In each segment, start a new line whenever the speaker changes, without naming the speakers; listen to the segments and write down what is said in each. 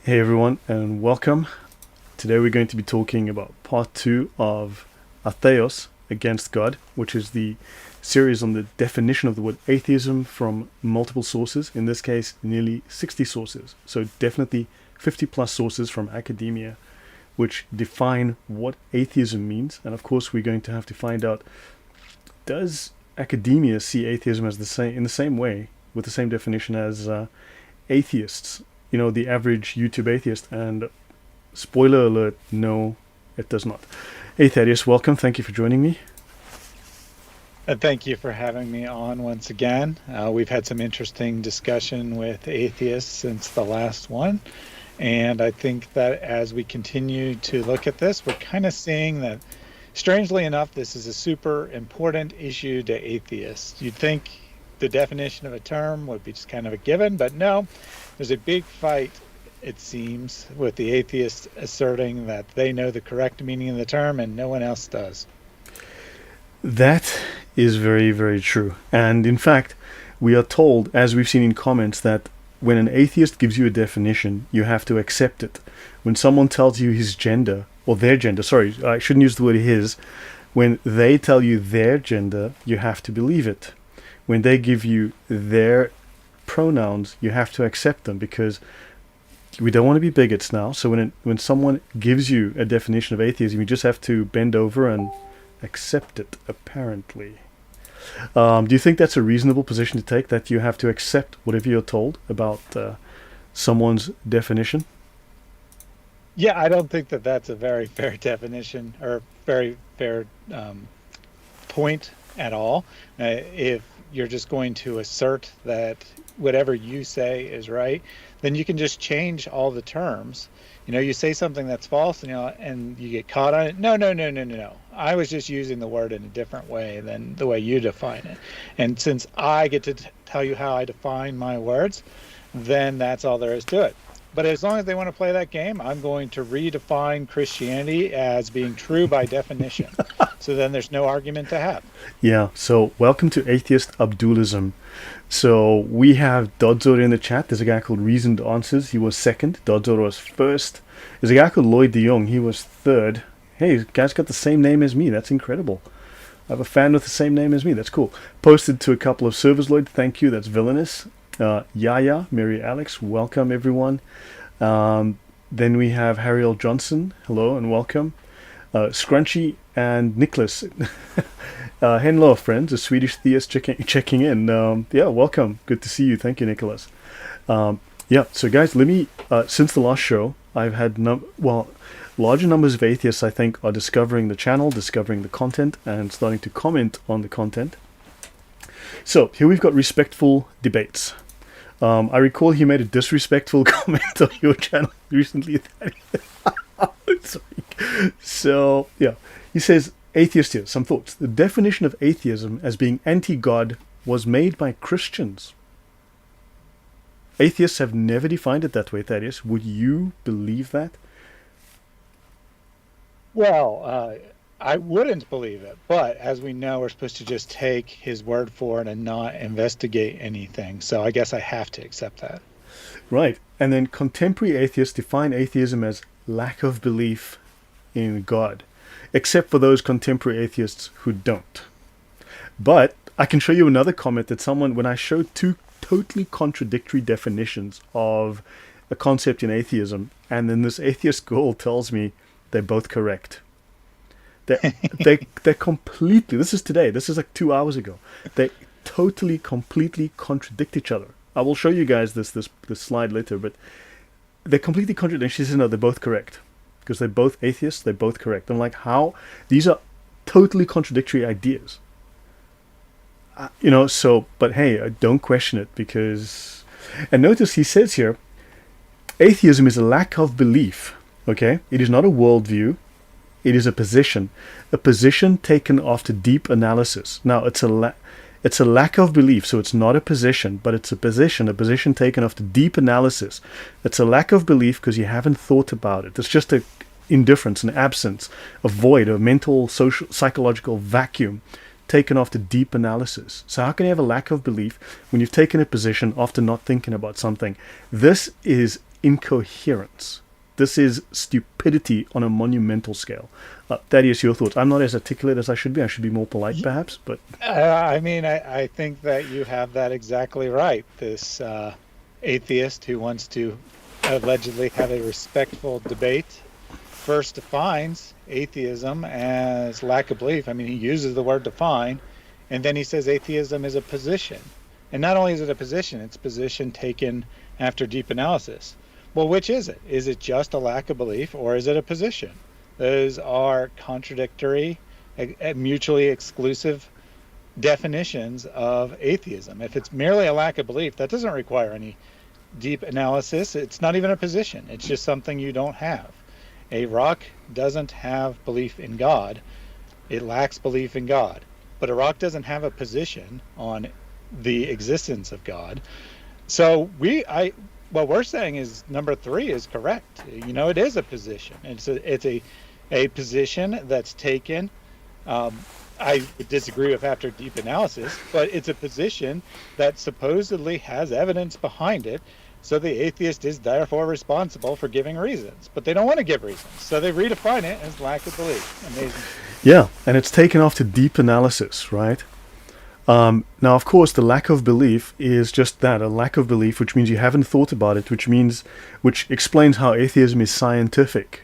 Hey everyone, and welcome. Today we're going to be talking about part 2 of Atheos against God, which is the series on the definition of the word atheism from multiple sources, in this case nearly 60 sources, so definitely 50 plus sources from academia which define what atheism means. And of course we're going to have to find out, does academia see atheism as in the same way, with the same definition as atheists, the average YouTube atheist? And spoiler alert, no, it does not. Hey Thaddeus, welcome. Thank you for joining me.
Thank you for having me on once again. We've had some interesting discussion with atheists since the last one. And I think that as we continue to look at this, we're kind of seeing that, strangely enough, this is a super important issue to atheists. You'd think the definition of a term would be just kind of a given, but no, there's a big fight, it seems, with the atheists asserting that they know the correct meaning of the term and no one else does.
That is very, very true. And in fact, we are told, as we've seen in comments, that when an atheist gives you a definition, you have to accept it. When someone tells you his gender, or their gender, sorry, I shouldn't use the word his, when they tell you their gender, you have to believe it. When they give you their pronouns, you have to accept them, because we don't want to be bigots now. So when someone gives you a definition of atheism, you just have to bend over and accept it, apparently. Do you think that's a reasonable position to take, that you have to accept whatever you're told about someone's definition?
Yeah, I don't think that that's a very fair definition or very fair point at all. If you're just going to assert that whatever you say is right, then you can just change all the terms. You say something that's false, and you get caught on it. No. I was just using the word in a different way than the way you define it. And since I get to tell you how I define my words, then that's all there is to it. But as long as they want to play that game, I'm going to redefine Christianity as being true by definition. So then there's no argument to have.
Yeah, so welcome to Atheist Abdulism. So we have Dodzora in the chat. There's a guy called Reasoned Answers. He was second. Dodzora was first. There's a guy called Lloyd de Jong. He was third. Hey, guy's got the same name as me. That's incredible. I have a fan with the same name as me. That's cool. Posted to a couple of servers, Lloyd. Thank you. That's villainous. Yaya, Mary Alex, welcome everyone. Then we have Harriel Johnson. Hello and welcome. Scrunchy and Nicholas. Hello, friends. A Swedish theist checking in. Yeah, welcome. Good to see you. Thank you, Nicholas. Yeah, so guys, let me, since the last show, I've had, larger numbers of atheists, I think, are discovering the channel, discovering the content, and starting to comment on the content. So, here we've got respectful debates. I recall he made a disrespectful comment on your channel recently. Sorry. So, yeah. He says, atheist here, some thoughts. The definition of atheism as being anti-God was made by Christians. Atheists have never defined it that way, Thaddeus. Would you believe that?
Well, I wouldn't believe it, but as we know, we're supposed to just take his word for it and not investigate anything. So I guess I have to accept that.
Right. And then contemporary atheists define atheism as lack of belief in God, except for those contemporary atheists who don't. But I can show you another comment that when I showed two totally contradictory definitions of a concept in atheism, and then this atheist girl tells me they're both correct. They're completely, this is today, this is like 2 hours ago. They totally, completely contradict each other. I will show you guys this slide later, but they're completely contradicting. She says, no, they're both correct. Because they're both atheists, they're both correct. I'm like, how? These are totally contradictory ideas. But hey, don't question it, because, and notice he says here, atheism is a lack of belief. Okay, it is not a worldview. It is a position taken after deep analysis. Now, it's a lack of belief, so it's not a position, but it's a position taken after deep analysis. It's a lack of belief because you haven't thought about it. It's just a indifference, an absence, a void, a mental, social, psychological vacuum taken after deep analysis. So how can you have a lack of belief when you've taken a position after not thinking about something? This is incoherence. This is stupidity on a monumental scale. Thaddeus, your thoughts? I'm not as articulate as I should be. I should be more polite, perhaps, but...
I mean, I think that you have that exactly right. This atheist who wants to allegedly have a respectful debate first defines atheism as lack of belief. I mean, he uses the word define, and then he says atheism is a position. And not only is it a position, it's a position taken after deep analysis. Well, which is it? Is it just a lack of belief, or is it a position? Those are contradictory, mutually exclusive definitions of atheism. If it's merely a lack of belief, that doesn't require any deep analysis. It's not even a position. It's just something you don't have. A rock doesn't have belief in God. It lacks belief in God. But a rock doesn't have a position on the existence of God. So what we're saying is number 3 is correct. You know, it is a position. It's a position that's taken. I would disagree with after deep analysis, but it's a position that supposedly has evidence behind it. So the atheist is therefore responsible for giving reasons, but they don't want to give reasons. So they redefine it as lack of belief. Amazing.
Yeah, and it's taken off to deep analysis, right? Now, of course, the lack of belief is just that, a lack of belief, which means you haven't thought about it, which explains how atheism is scientific.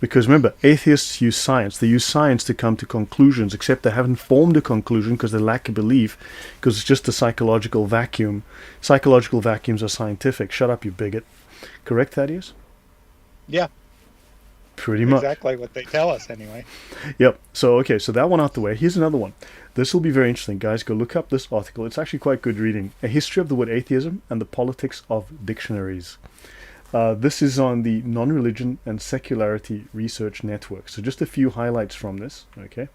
Because remember, atheists use science. They use science to come to conclusions, except they haven't formed a conclusion because they lack a belief, because it's just a psychological vacuum. Psychological vacuums are scientific. Shut up, you bigot. Correct, Thaddeus?
Yeah.
Pretty much.
Exactly what they tell us, anyway.
Yep. So, okay, so that one out the way. Here's another one. This will be very interesting, guys. Go look up this article. It's actually quite good reading. A History of the Word Atheism and the Politics of Dictionaries. This is on the Non-Religion and Secularity Research Network. So just a few highlights from this, okay?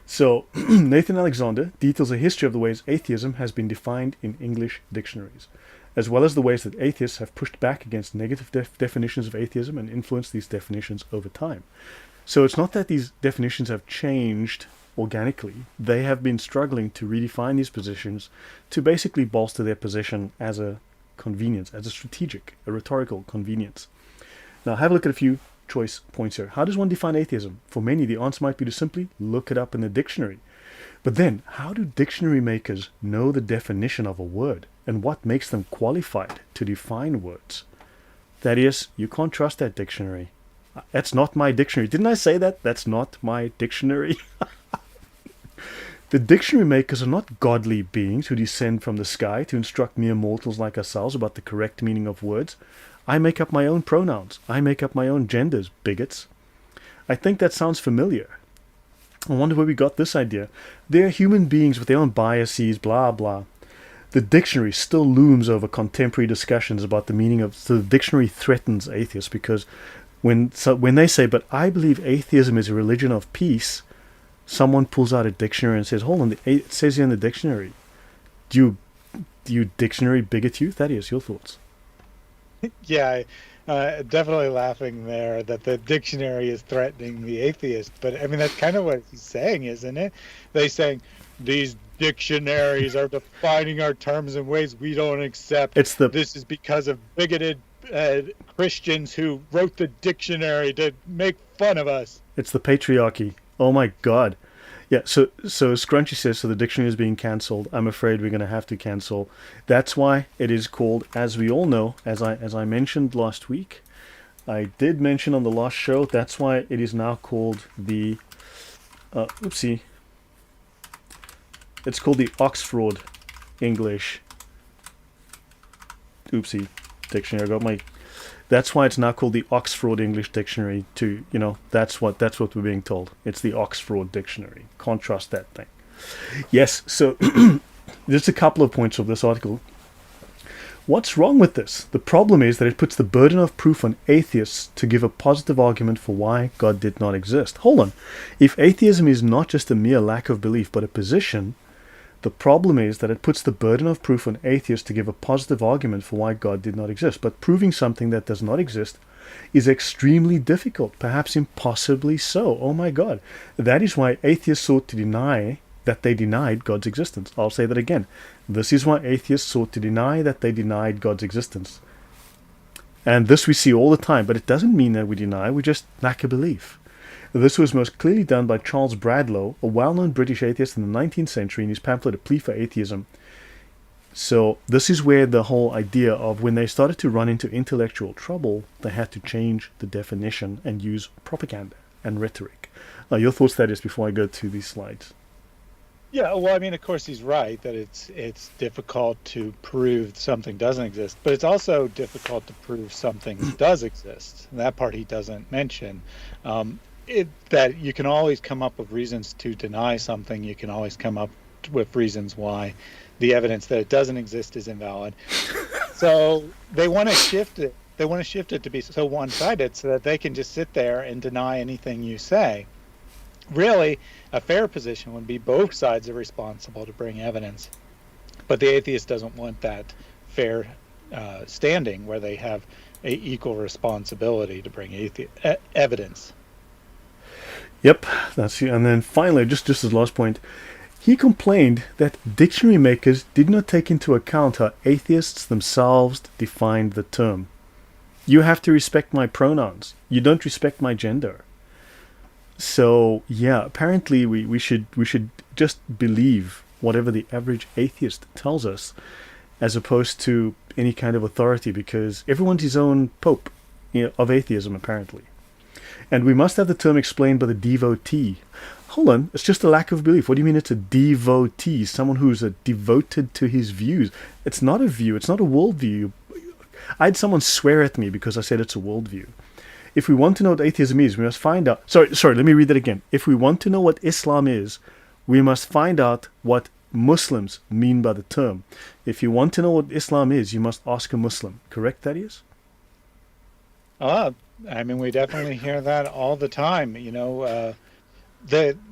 So Nathan Alexander details a history of the ways atheism has been defined in English dictionaries, as well as the ways that atheists have pushed back against negative definitions of atheism and influenced these definitions over time. So it's not that these definitions have changed organically. They have been struggling to redefine these positions to basically bolster their position as a convenience, as a rhetorical convenience. Now have a look at a few choice points here. How does one define atheism? For many, the answer might be to simply look it up in the dictionary. But then, how do dictionary makers know the definition of a word? And what makes them qualified to define words? Thaddeus, you can't trust that dictionary. That's not my dictionary. Didn't I say that? That's not my dictionary. The dictionary makers are not godly beings who descend from the sky to instruct mere mortals like ourselves about the correct meaning of words. I make up my own pronouns. I make up my own genders, bigots. I think that sounds familiar. I wonder where we got this idea. They're human beings with their own biases, blah, blah. The dictionary still looms over contemporary discussions about the meaning of... So the dictionary threatens atheists because when they say, but I believe atheism is a religion of peace... Someone pulls out a dictionary and says, hold on, it says here in the dictionary. Do you dictionary bigot you? Thaddeus, your thoughts?
Yeah, definitely laughing there that the dictionary is threatening the atheist. But, I mean, that's kind of what he's saying, isn't it? They're saying, these dictionaries are defining our terms in ways we don't accept. This is because of bigoted Christians who wrote the dictionary to make fun of us.
It's the patriarchy. Oh my God. Yeah, so Scrunchy says, so the dictionary is being cancelled. I'm afraid we're going to have to cancel. That's why it is called, as we all know, as I mentioned last week, I did mention on the last show, that's why it is now called the, it's called the Oxford English, dictionary. That's why it's now called the Oxford English Dictionary. That's what we're being told. It's the Oxford Dictionary. Can't trust that thing. Yes, so just a couple of points of this article. What's wrong with this? The problem is that it puts the burden of proof on atheists to give a positive argument for why God did not exist. Hold on. If atheism is not just a mere lack of belief, but a position, the problem is that it puts the burden of proof on atheists to give a positive argument for why God did not exist. But proving something that does not exist is extremely difficult, perhaps impossibly so. Oh my God. That is why atheists sought to deny that they denied God's existence. I'll say that again. This is why atheists sought to deny that they denied God's existence. And this we see all the time, but it doesn't mean that we deny, we just lack a belief. This was most clearly done by Charles Bradlaugh, a well-known British atheist in the 19th century, in his pamphlet A Plea for Atheism. So this is where the whole idea of when they started to run into intellectual trouble, they had to change the definition and use propaganda and rhetoric. Your thoughts, Thaddeus, before I go to these slides?
Yeah, well, I mean, of course, he's right that it's difficult to prove something doesn't exist, but it's also difficult to prove something does exist. That part he doesn't mention. That you can always come up with reasons to deny something. You can always come up with reasons why the evidence that it doesn't exist is invalid. So they want to shift it. They want to shift it to be so one-sided so that they can just sit there and deny anything you say. Really, a fair position would be both sides are responsible to bring evidence. But the atheist doesn't want that fair standing where they have an equal responsibility to bring evidence.
Yep, that's it. And then finally, just as last point, he complained that dictionary makers did not take into account how atheists themselves defined the term. You have to respect my pronouns. You don't respect my gender. So yeah, apparently we should just believe whatever the average atheist tells us, as opposed to any kind of authority, because everyone's his own pope, of atheism apparently. And we must have the term explained by the devotee. Hold on, it's just a lack of belief. What do you mean it's a devotee? Someone who's devoted to his views. It's not a view, it's not a worldview. I had someone swear at me because I said it's a worldview. If we want to know what atheism is, we must find out... Sorry, let me read that again. If we want to know what Islam is, we must find out what Muslims mean by the term. If you want to know what Islam is, you must ask a Muslim. Correct, Thaddeus?
I mean, we definitely hear that all the time.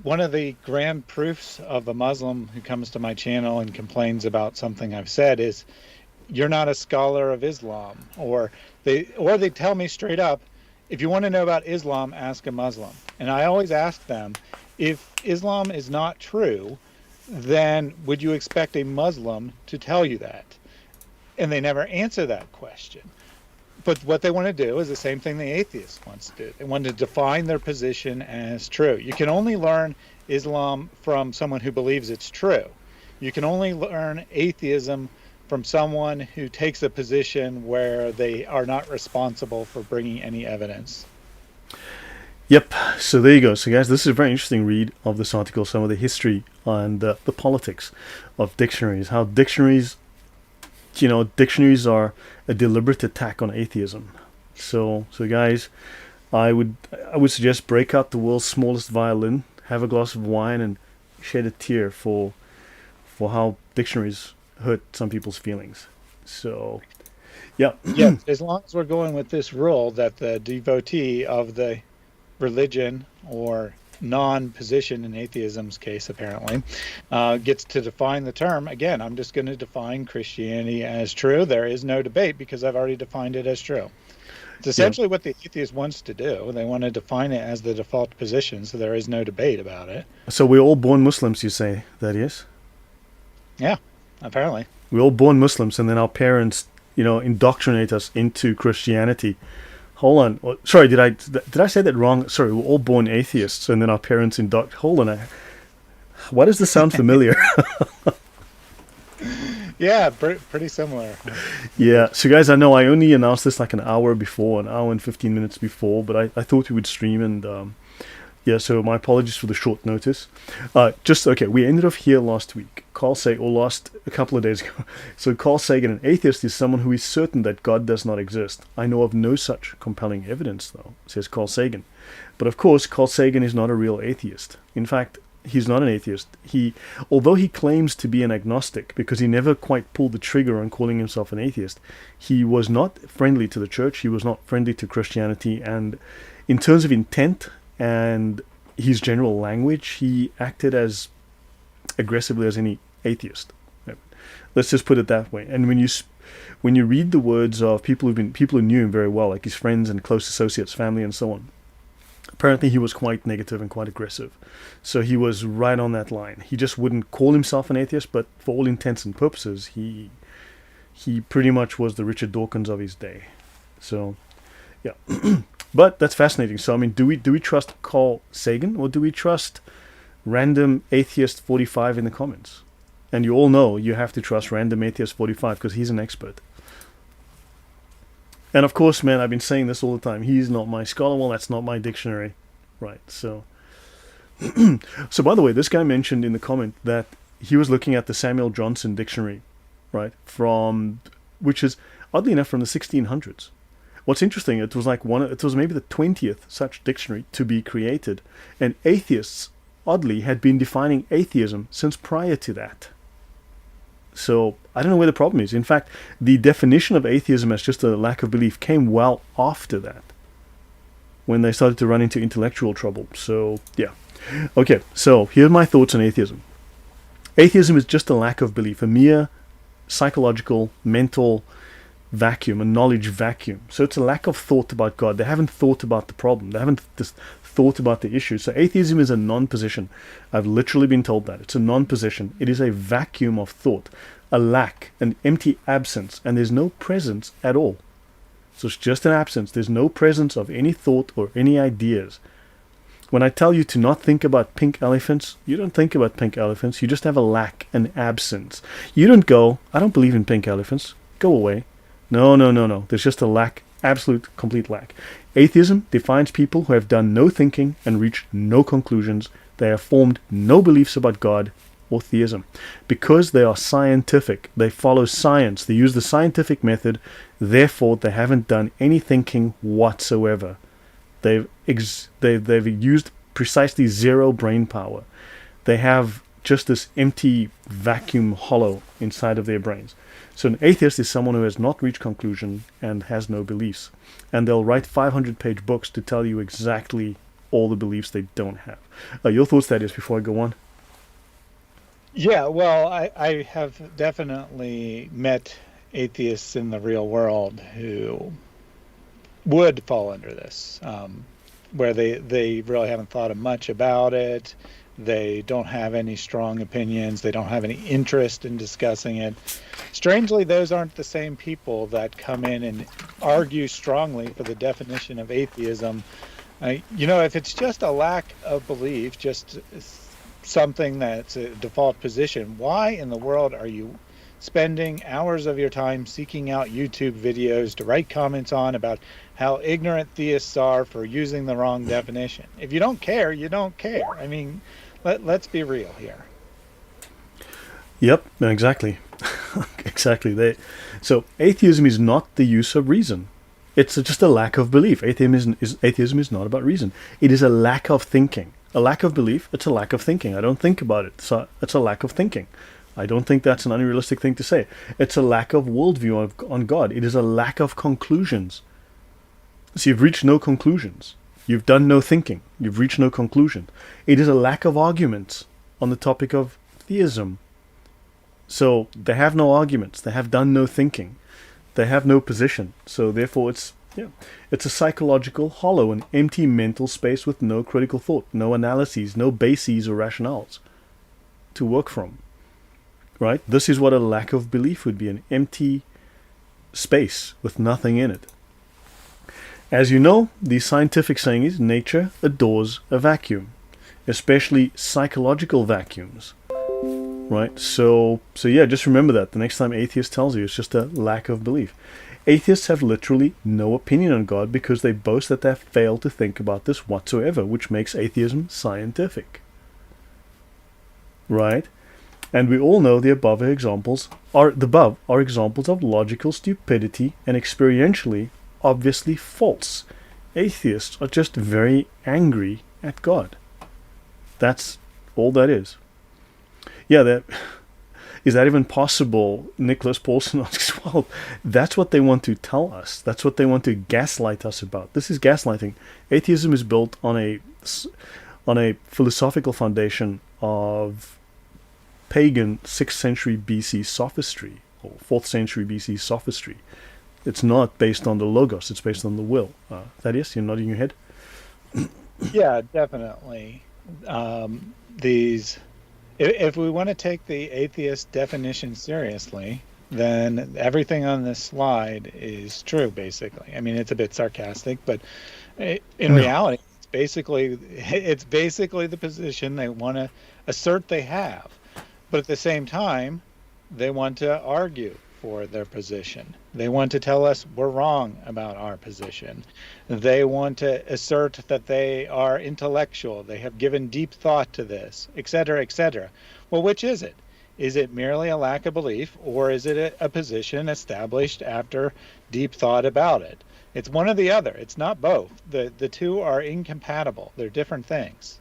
One of the grand proofs of a Muslim who comes to my channel and complains about something I've said is, you're not a scholar of Islam. Or they tell me straight up, if you want to know about Islam, ask a Muslim. And I always ask them, if Islam is not true, then would you expect a Muslim to tell you that? And they never answer that question. But what they want to do is the same thing the atheist wants to do. They want to define their position as true. You can only learn Islam from someone who believes it's true. You can only learn atheism from someone who takes a position where they are not responsible for bringing any evidence.
Yep, so there you go. So guys, this is a very interesting read of this article, some of the history and the politics of dictionaries, how dictionaries are a deliberate attack on atheism. So guys, I would suggest break out the world's smallest violin, have a glass of wine, and shed a tear for how dictionaries hurt some people's feelings. So, yeah.
Yeah, as long as we're going with this rule that the devotee of the religion or non-position in atheism's case apparently gets to define the term. Again, I'm just going to define Christianity as true. There is no debate because I've already defined it as true. It's essentially what the atheist wants to do. They want to define it as the default position, so there is no debate about it.
So we're all born Muslims, you say, that is?
Yeah, apparently.
We're all born Muslims, and then our parents, indoctrinate us into Christianity. Hold on. Sorry, did I say that wrong? Sorry, we're all born atheists, and then our parents Hold on. Why does this sound familiar?
Yeah, pretty similar.
Yeah. So, guys, I know I only announced this like an hour and 15 minutes before, but I thought we would stream, and so my apologies for the short notice. We ended off here last week. A couple of days ago. So Carl Sagan, an atheist, is someone who is certain that God does not exist. I know of no such compelling evidence, though, says Carl Sagan. But of course, Carl Sagan is not a real atheist. In fact, he's not an atheist. Although he claims to be an agnostic, because he never quite pulled the trigger on calling himself an atheist, he was not friendly to the church, he was not friendly to Christianity, and in terms of intent and his general language, he acted as aggressively as any atheist. Let's just put it that way. And when you read the words of people who knew him very well, like his friends and close associates, family, and so on, apparently he was quite negative and quite aggressive. So he was right on that line. He just wouldn't call himself an atheist, but for all intents and purposes, he pretty much was the Richard Dawkins of his day. So yeah, but that's fascinating. So I mean, do we trust Carl Sagan, or do we trust random atheist 45 in the comments? And you all know you have to trust random atheist 45 because he's an expert. And of course, man, I've been saying this all the time. He's not my scholar. Well, that's not my dictionary, right? So, so by the way, this guy mentioned in the comment that he was looking at the Samuel Johnson dictionary, right? From which is oddly enough from the 1600s. What's interesting, it was like it was maybe the 20th such dictionary to be created, and atheists oddly had been defining atheism since prior to that. So I don't know where the problem is. In fact, the definition of atheism as just a lack of belief came well after that, when they started to run into intellectual trouble. So yeah. Okay, so here are my thoughts on atheism. Atheism is just a lack of belief, a mere psychological, mental vacuum, a knowledge vacuum. So it's a lack of thought about God. They haven't thought about the problem. They haven't just thought about the issue. So atheism is a non-position. I've literally been told that. It's a non-position. It is a vacuum of thought, a lack, an empty absence, and there's no presence at all. So it's just an absence. There's no presence of any thought or any ideas. When I tell you to not think about pink elephants, you don't think about pink elephants. You just have a lack, an absence. You don't go, I don't believe in pink elephants. Go away. No, no, no, no. There's just a lack, absolute, complete lack. Atheism defines people who have done no thinking and reached no conclusions. They have formed no beliefs about God or theism. Because they are scientific, they follow science, they use the scientific method, therefore they haven't done any thinking whatsoever. They've used precisely zero brain power. They have just this empty vacuum hollow inside of their brains. So an atheist is someone who has not reached conclusion and has no beliefs. And they'll write 500-page books to tell you exactly all the beliefs they don't have. Your thoughts, Thaddeus, before I go on?
Yeah, well, I have definitely met atheists in the real world who would fall under this, where they really haven't thought much about it. They don't have any strong opinions. They don't have any interest in discussing it. Strangely, those aren't the same people that come in and argue strongly for the definition of atheism. If it's just a lack of belief, just something that's a default position, why in the world are you spending hours of your time seeking out YouTube videos to write comments on about how ignorant theists are for using the wrong definition? If you don't care, you don't care. I mean, let's be real here.
Yep, exactly. Exactly. So atheism is not the use of reason. It's just a lack of belief. Atheism is not about reason. It is a lack of thinking. A lack of belief, it's a lack of thinking. I don't think about it. So it's a lack of thinking. I don't think that's an unrealistic thing to say. It's a lack of worldview on God. It is a lack of conclusions. So you've reached no conclusions. You've done no thinking. You've reached no conclusion. It is a lack of arguments on the topic of theism. So they have no arguments. They have done no thinking. They have no position. So therefore it's a psychological, hollow, and empty mental space with no critical thought, no analyses, no bases or rationales to work from. Right? This is what a lack of belief would be, an empty space with nothing in it. As you know, the scientific saying is nature adores a vacuum, especially psychological vacuums. Right? So yeah, just remember that. The next time atheist tells you, it's just a lack of belief. Atheists have literally no opinion on God because they boast that they have failed to think about this whatsoever, which makes atheism scientific. Right? And we all know the above examples are examples of logical stupidity and experientially obviously false. Atheists are just very angry at God. That's all that is. Yeah, is that even possible? Nicholas Paulson asks, well, that's what they want to tell us. That's what they want to gaslight us about. This is gaslighting. Atheism is built on a philosophical foundation of pagan 6th century BC sophistry, or 4th century BC sophistry. It's not based on the logos, it's based on the will. Thaddeus, you're nodding your head?
Yeah, definitely. If we want to take the atheist definition seriously, then everything on this slide is true, basically. I mean, it's a bit sarcastic, but in
No.
reality, it's basically the position they want to assert they have. But at the same time, they want to argue for their position. They want to tell us we're wrong about our position. They want to assert that they are intellectual. They have given deep thought to this, et cetera, et cetera. Well, which is it? Is it merely a lack of belief, or is it a position established after deep thought about it? It's one or the other. It's not both. The two are incompatible. They're different things.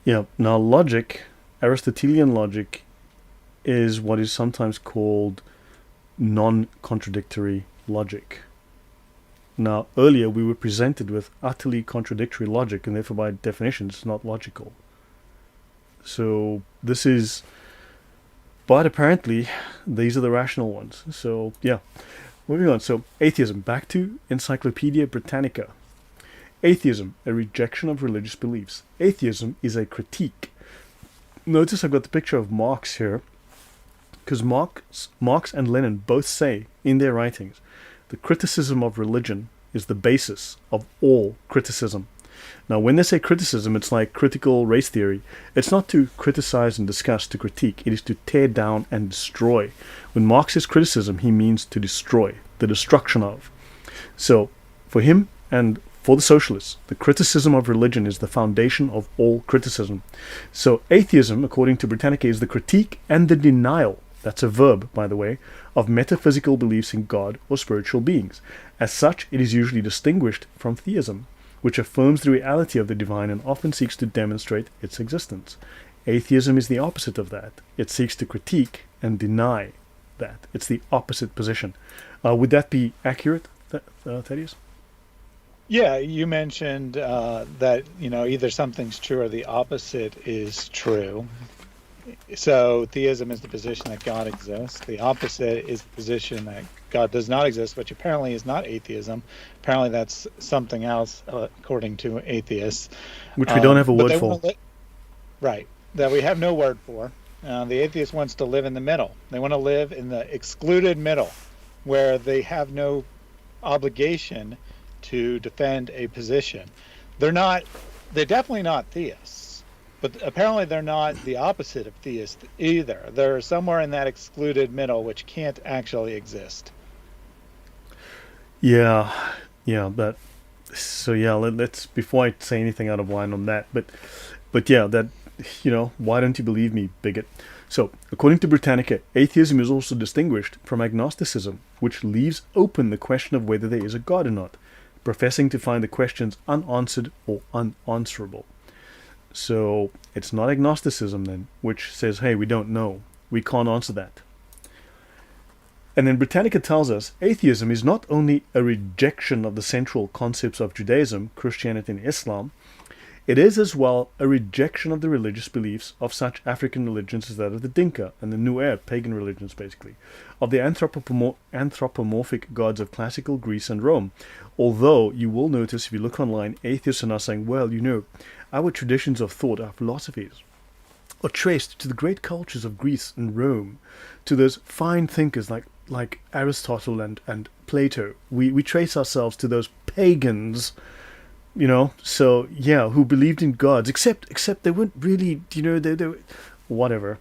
Yeah. Now, logic, Aristotelian logic, is what is sometimes called non-contradictory logic. Now, earlier we were presented with utterly contradictory logic, and therefore, by definition, it's not logical. So this is, but apparently, these are the rational ones. So yeah, moving on. So atheism. Back to Encyclopaedia Britannica. Atheism, a rejection of religious beliefs. Atheism is a critique. Notice I've got the picture of Marx here, because Marx and Lenin both say in their writings, the criticism of religion is the basis of all criticism. Now, when they say criticism, it's like critical race theory. It's not to criticize and discuss, to critique. It is to tear down and destroy. When Marx says criticism, he means to destroy, the destruction of. So, for him and for the socialists, the criticism of religion is the foundation of all criticism. So, atheism, according to Britannica, is the critique and the denial, that's a verb, by the way, of metaphysical beliefs in God or spiritual beings. As such, it is usually distinguished from theism, which affirms the reality of the divine and often seeks to demonstrate its existence. Atheism is the opposite of that. It seeks to critique and deny that. It's the opposite position. Would that be accurate, Thaddeus?
Yeah, you mentioned that either something's true or the opposite is true. So theism is the position that God exists. The opposite is the position that God does not exist, which apparently is not atheism. Apparently that's something else, according to atheists.
Which we don't have a
But
word
they
for.
want to right, that we have no word for. The atheist wants to live in the middle. They want to live in the excluded middle, where they have no obligation to defend a position. They're definitely not theists, but apparently they're not the opposite of theist either. They're somewhere in that excluded middle, which can't actually exist.
Yeah, yeah, but so yeah, let's before I say anything out of line on that, but yeah, that why don't you believe me, bigot? So, according to Britannica, atheism is also distinguished from agnosticism, which leaves open the question of whether there is a God or not, professing to find the questions unanswered or unanswerable. So, it's not agnosticism then, which says, hey, we don't know. We can't answer that. And then Britannica tells us atheism is not only a rejection of the central concepts of Judaism, Christianity, and Islam, it is as well a rejection of the religious beliefs of such African religions as that of the Dinka and the Nuer, pagan religions basically, of the anthropomorphic gods of classical Greece and Rome. Although you will notice if you look online, atheists are now saying, well, our traditions of thought, our philosophies, are traced to the great cultures of Greece and Rome, to those fine thinkers like Aristotle and Plato. We trace ourselves to those pagans, so yeah, who believed in gods, except they weren't really, they whatever.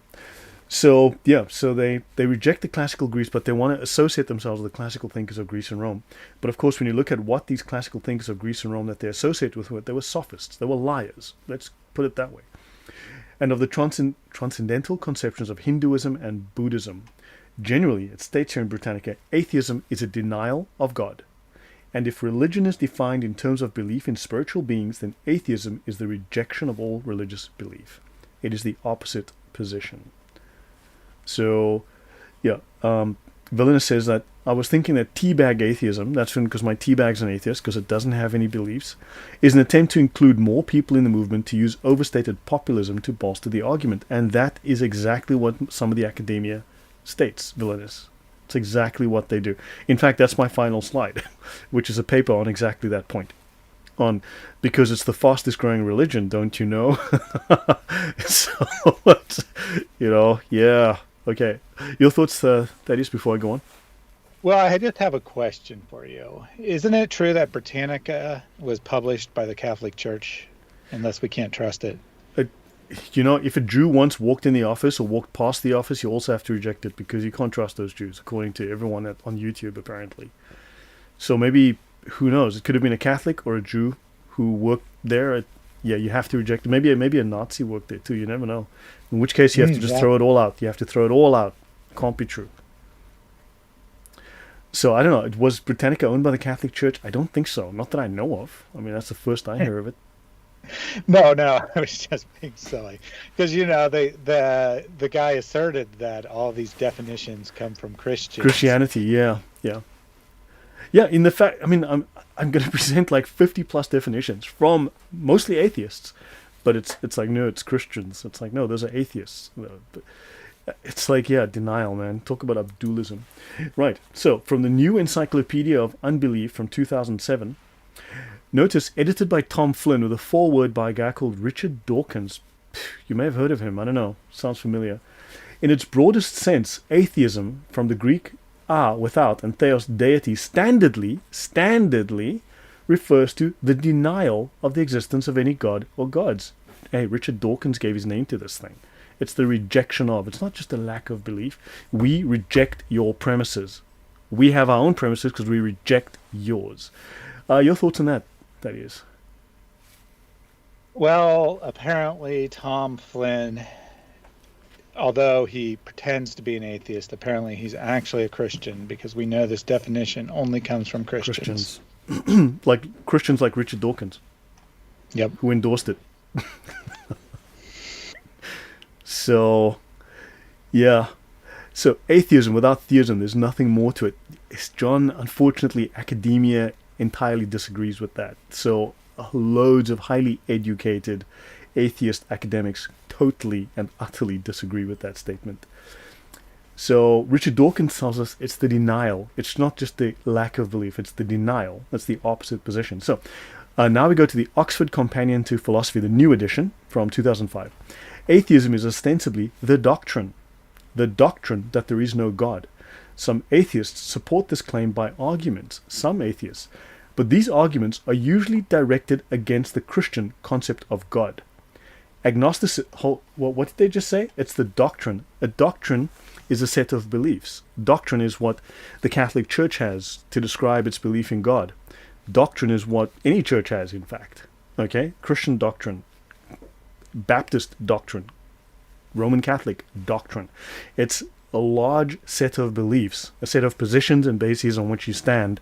So yeah, so they reject the classical Greece, but they want to associate themselves with the classical thinkers of Greece and Rome. But of course, when you look at what these classical thinkers of Greece and Rome that they associate with, they were sophists, they were liars. Let's put it that way. And of the transcendental conceptions of Hinduism and Buddhism. Generally, it states here in Britannica, atheism is a denial of God. And if religion is defined in terms of belief in spiritual beings, then atheism is the rejection of all religious belief. It is the opposite position. So, yeah, Villainous says that I was thinking that teabag atheism, that's because my teabag's an atheist, because it doesn't have any beliefs, is an attempt to include more people in the movement to use overstated populism to bolster the argument. And that is exactly what some of the academia states, Villainous. It's exactly what they do. In fact, that's my final slide, which is a paper on exactly that point. Because it's the fastest growing religion, don't you know? So, yeah. Okay. Your thoughts, Thaddeus, before I go on?
Well, I just have a question for you. Isn't it true that Britannica was published by the Catholic Church, unless we can't trust it?
Uh, if a Jew once walked in the office or walked past the office, you also have to reject it because you can't trust those Jews, according to everyone on YouTube, apparently. So maybe, who knows? It could have been a Catholic or a Jew who worked there. Yeah, you have to reject it. Maybe a Nazi worked there too. You never know. In which case, you have to just
Yeah.
throw it all out. You have to throw it all out. Can't be true. So I don't know. Was Britannica owned by the Catholic Church? I don't think so. Not that I know of. I mean, that's the first I hear of it.
No, no, I was just being silly because the guy asserted that all these definitions come from Christians.
Christianity, yeah, yeah, yeah. In the fact, I mean, I'm going to present like 50 plus definitions from mostly atheists, but it's like no, it's Christians. It's like no, those are atheists. It's like, yeah, denial, man. Talk about Abdulism. Right. So, from the New Encyclopedia of Unbelief from 2007, notice edited by Tom Flynn with a foreword by a guy called Richard Dawkins. You may have heard of him. I don't know. Sounds familiar. In its broadest sense, atheism, from the Greek without, and theos, deity, standardly refers to the denial of the existence of any god or gods. Hey, Richard Dawkins gave his name to this thing. It's the rejection of. It's not just a lack of belief. We reject your premises. We have our own premises because we reject yours. Your thoughts on that, Thaddeus?
Well, apparently Tom Flynn, although he pretends to be an atheist, apparently he's actually a Christian because we know this definition only comes from Christians.
Like Christians like Richard Dawkins,
Yep.
who endorsed it. So, yeah. So atheism, without theism, there's nothing more to it. John, unfortunately, academia entirely disagrees with that. So loads of highly educated atheist academics totally and utterly disagree with that statement. So Richard Dawkins tells us it's the denial. It's not just the lack of belief, it's the denial. That's the opposite position. So now we go to the Oxford Companion to Philosophy, the new edition from 2005. Atheism is ostensibly the doctrine that there is no God. Some atheists support this claim by arguments, some atheists, but these arguments are usually directed against the Christian concept of God. Agnosticism, what did they just say? It's the doctrine. A doctrine is a set of beliefs. Doctrine is what the Catholic Church has to describe its belief in God. Doctrine is what any church has, in fact. Okay? Christian doctrine, Baptist doctrine, Roman Catholic doctrine. It's a large set of beliefs, a set of positions and bases on which you stand.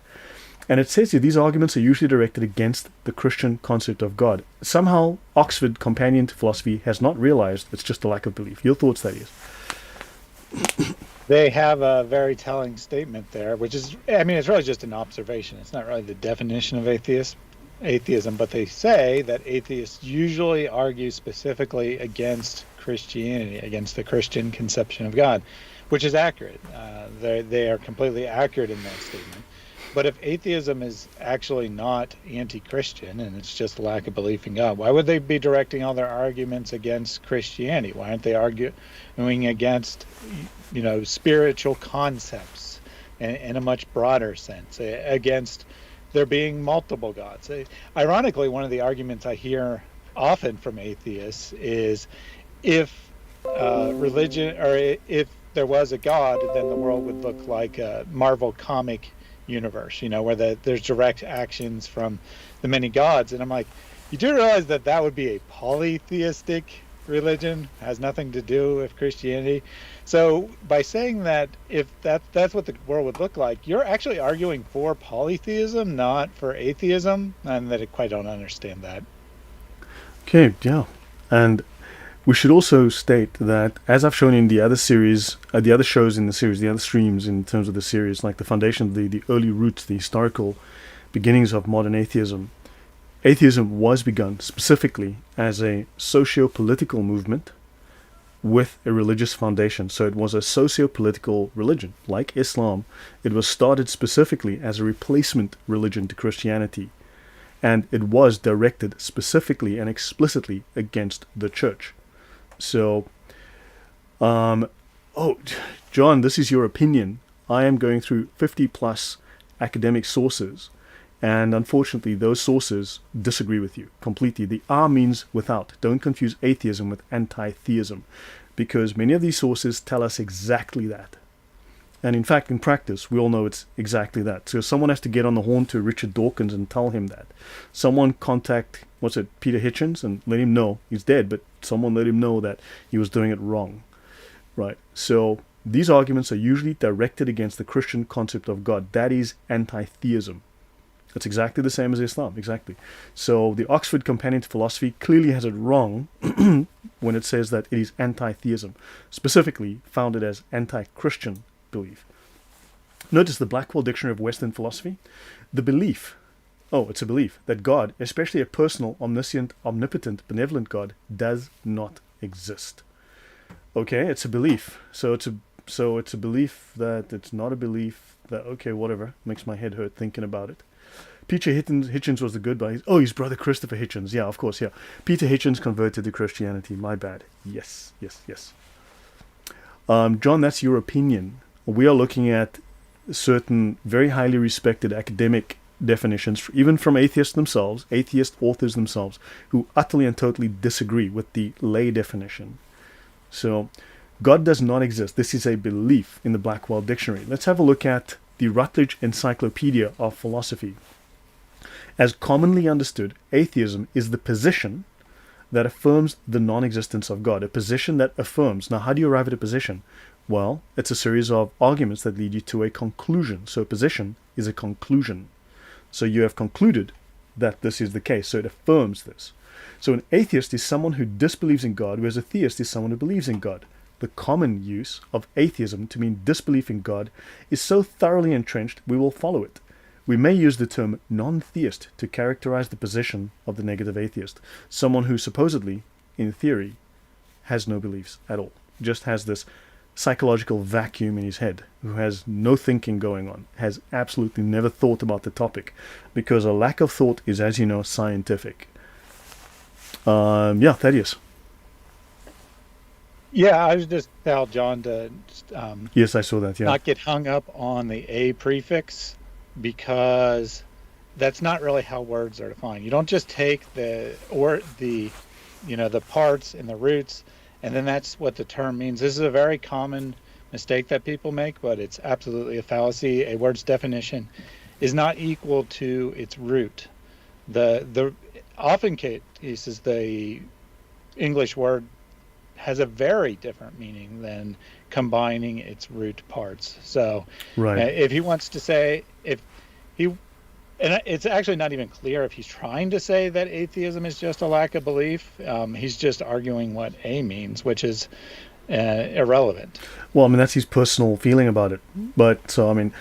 And it says here these arguments are usually directed against the Christian concept of God. Somehow, Oxford Companion to Philosophy has not realized it's just a lack of belief. Your thoughts, Thaddeus?
They have a very telling statement there, which is, I mean, it's really just an observation. It's not really the definition of atheism, but they say that atheists usually argue specifically against Christianity, against the Christian conception of God, which is accurate. They are completely accurate in that statement. But if atheism is actually not anti-Christian and it's just a lack of belief in God, why would they be directing all their arguments against Christianity? Why aren't they arguing against, spiritual concepts in a much broader sense, against there being multiple gods? Ironically, one of the arguments I hear often from atheists is if religion, or if there was a God, then the world would look like a Marvel comic universe, where there's direct actions from the many gods. And I'm like, you do realize that would be a polytheistic religion, has nothing to do with Christianity. So by saying that if that's what the world would look like, you're actually arguing for polytheism, not for atheism, and that I quite don't understand that.
Okay, yeah. And we should also state that, as I've shown in the other series, the other shows in the series, the other streams in terms of the series, like the foundation, the early roots, the historical beginnings of modern atheism, atheism was begun specifically as a socio-political movement with a religious foundation. So it was a socio-political religion, like Islam. It was started specifically as a replacement religion to Christianity, and it was directed specifically and explicitly against the church. So Oh, John, this is your opinion. I am going through 50 plus academic sources, and unfortunately, those sources disagree with you completely. The R means without. Don't confuse atheism with anti-theism, because many of these sources tell us exactly that. And in fact, in practice, we all know it's exactly that. So someone has to get on the horn to Richard Dawkins and tell him that. Someone contact, Peter Hitchens, and let him know he's dead, but someone let him know that he was doing it wrong. Right? So these arguments are usually directed against the Christian concept of God. That is anti-theism. It's exactly the same as Islam, exactly. So the Oxford Companion to Philosophy clearly has it wrong when it says that it is anti-theism, specifically founded as anti-Christian belief. Notice the Blackwell Dictionary of Western Philosophy. The belief, it's a belief that God, especially a personal, omniscient, omnipotent, benevolent God, does not exist. Okay, it's a belief. So it's a belief that it's not a belief that, okay, whatever, makes my head hurt thinking about it. Peter Hitchens was the good guy. Oh, his brother Christopher Hitchens. Yeah, of course, yeah. Peter Hitchens converted to Christianity. My bad. Yes. John, that's your opinion. We are looking at certain very highly respected academic definitions, even from atheists themselves, atheist authors themselves, who utterly and totally disagree with the lay definition. So, God does not exist. This is a belief in the Blackwell Dictionary. Let's have a look at the Routledge Encyclopedia of Philosophy. As commonly understood, atheism is the position that affirms the non-existence of God, a position that affirms. Now, how do you arrive at a position? Well, it's a series of arguments that lead you to a conclusion. So a position is a conclusion. So you have concluded that this is the case. So it affirms this. So an atheist is someone who disbelieves in God, whereas a theist is someone who believes in God. The common use of atheism to mean disbelief in God is so thoroughly entrenched, we will follow it. We may use the term non-theist to characterize the position of the negative atheist, someone who supposedly, in theory, has no beliefs at all, just has this psychological vacuum in his head, who has no thinking going on, has absolutely never thought about the topic, because a lack of thought is, as you know, scientific. Thaddeus.
Yeah, I was just tell John to
Yes, I saw that. Yeah.
not get hung up on the a prefix, because that's not really how words are defined. You don't just take the parts and the roots, and then that's what the term means. This is a very common mistake that people make, but it's absolutely a fallacy. A word's definition is not equal to its root. The often cases the English word has a very different meaning than combining its root parts. So
right.
If he wants to say, and it's actually not even clear if he's trying to say that atheism is just a lack of belief. He's just arguing what A means, which is irrelevant.
Well, I mean, that's his personal feeling about it. But, so, I mean,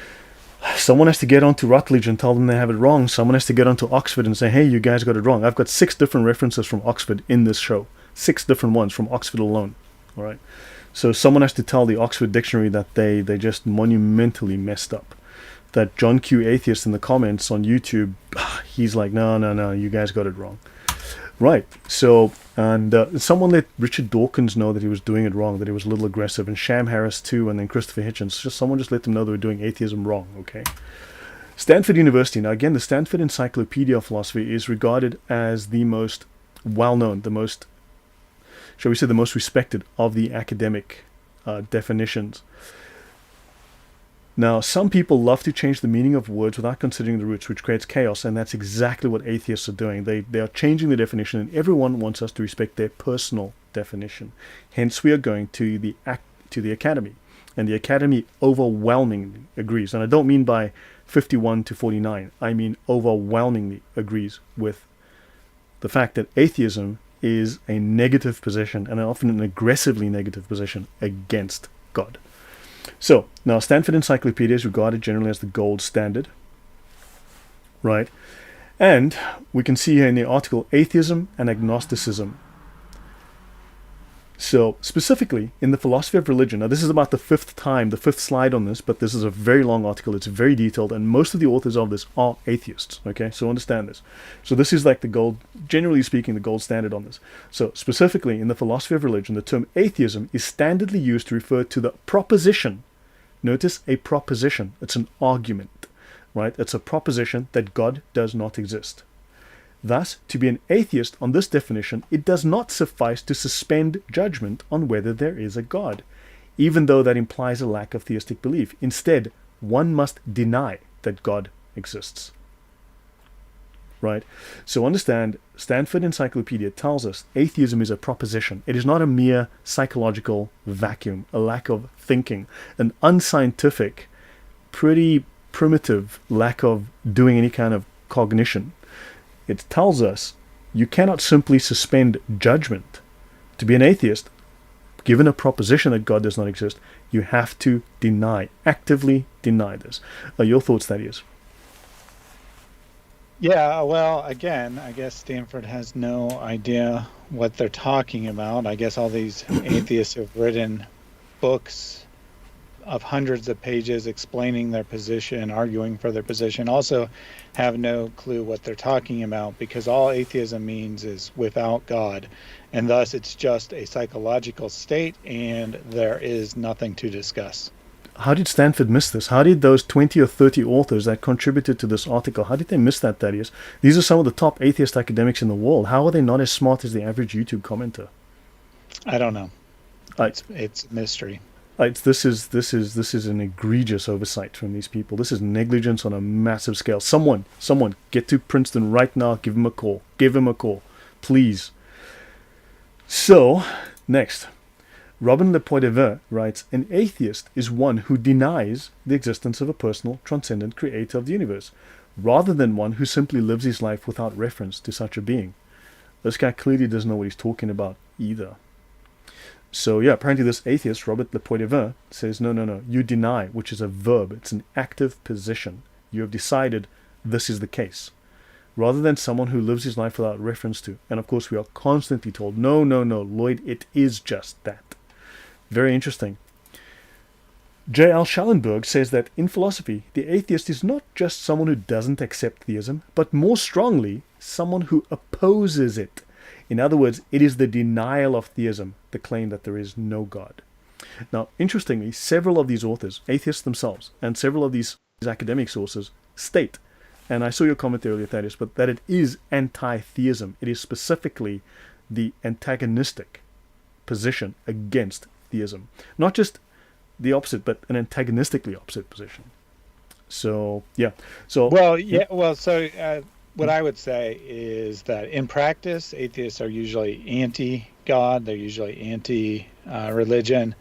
someone has to get onto Routledge and tell them they have it wrong. Someone has to get onto Oxford and say, hey, you guys got it wrong. I've got 6 different references from Oxford in this show. 6 different ones from Oxford alone. All right. So someone has to tell the Oxford Dictionary that they just monumentally messed up. That John Q Atheist in the comments on YouTube, he's like, no, you guys got it wrong. Right. So, and someone let Richard Dawkins know that he was doing it wrong, that he was a little aggressive, and Sham Harris too, and then Christopher Hitchens. Someone just let them know they were doing atheism wrong, okay? Stanford University. Now, again, the Stanford Encyclopedia of Philosophy is regarded as the most well-known, the most, shall we say, the most respected of the academic definitions. Now, some people love to change the meaning of words without considering the roots, which creates chaos, and that's exactly what atheists are doing. They are changing the definition, and everyone wants us to respect their personal definition. Hence, we are going to the academy, and the academy overwhelmingly agrees. And I don't mean by 51 to 49. I mean overwhelmingly agrees with the fact that atheism is a negative position, and often an aggressively negative position against God. So, now Stanford Encyclopedia is regarded generally as the gold standard, right? And we can see here in the article, atheism and agnosticism. So, specifically in the philosophy of religion, now this is about the fifth slide on this, but this is a very long article. It's very detailed, and most of the authors of this are atheists. Okay, so understand this. So this is like the gold, generally speaking, the gold standard on this. So specifically in the philosophy of religion, the term atheism is standardly used to refer to the proposition. Notice a proposition. It's an argument, right? It's a proposition that God does not exist. Thus, to be an atheist on this definition, it does not suffice to suspend judgment on whether there is a God, even though that implies a lack of theistic belief. Instead, one must deny that God exists. Right? So understand, Stanford Encyclopedia tells us atheism is a proposition. It is not a mere psychological vacuum, a lack of thinking, an unscientific, pretty primitive lack of doing any kind of cognition. It tells us you cannot simply suspend judgment. To be an atheist, given a proposition that God does not exist, you have to actively deny this. Your thoughts, Thaddeus?
Yeah, well, again, I guess Stanford has no idea what they're talking about. I guess all these atheists have written books of hundreds of pages explaining their position, arguing for their position, also have no clue what they're talking about, because all atheism means is without God, and thus it's just a psychological state and there is nothing to discuss.
How did Stanford miss this? How did those 20 or 30 authors that contributed to this article, how did they miss that, Thaddeus? These are some of the top atheist academics in the world. How are they not as smart as the average YouTube commenter?
I don't know. It's a mystery.
This is an egregious oversight from these people. This is negligence on a massive scale. Someone, get to Princeton right now. Give him a call. Give him a call, please. So, next, Robin Le Poidevin writes, an atheist is one who denies the existence of a personal, transcendent creator of the universe, rather than one who simply lives his life without reference to such a being. This guy clearly doesn't know what he's talking about either. So yeah, apparently this atheist, Robert Le Poidevin, says, no, you deny, which is a verb. It's an active position. You have decided this is the case, rather than someone who lives his life without reference to. And of course, we are constantly told, no, Lloyd, it is just that. Very interesting. J.L. Schellenberg says that in philosophy, the atheist is not just someone who doesn't accept theism, but more strongly, someone who opposes it. In other words, it is the denial of theism, the claim that there is no God. Now, interestingly, several of these authors, atheists themselves, and several of these academic sources state, and I saw your comment earlier, Thaddeus, but that it is anti-theism. It is specifically the antagonistic position against theism. Not just the opposite, but an antagonistically opposite position. So, yeah. So,
what I would say is that in practice, atheists are usually anti-God. They're usually anti-religion,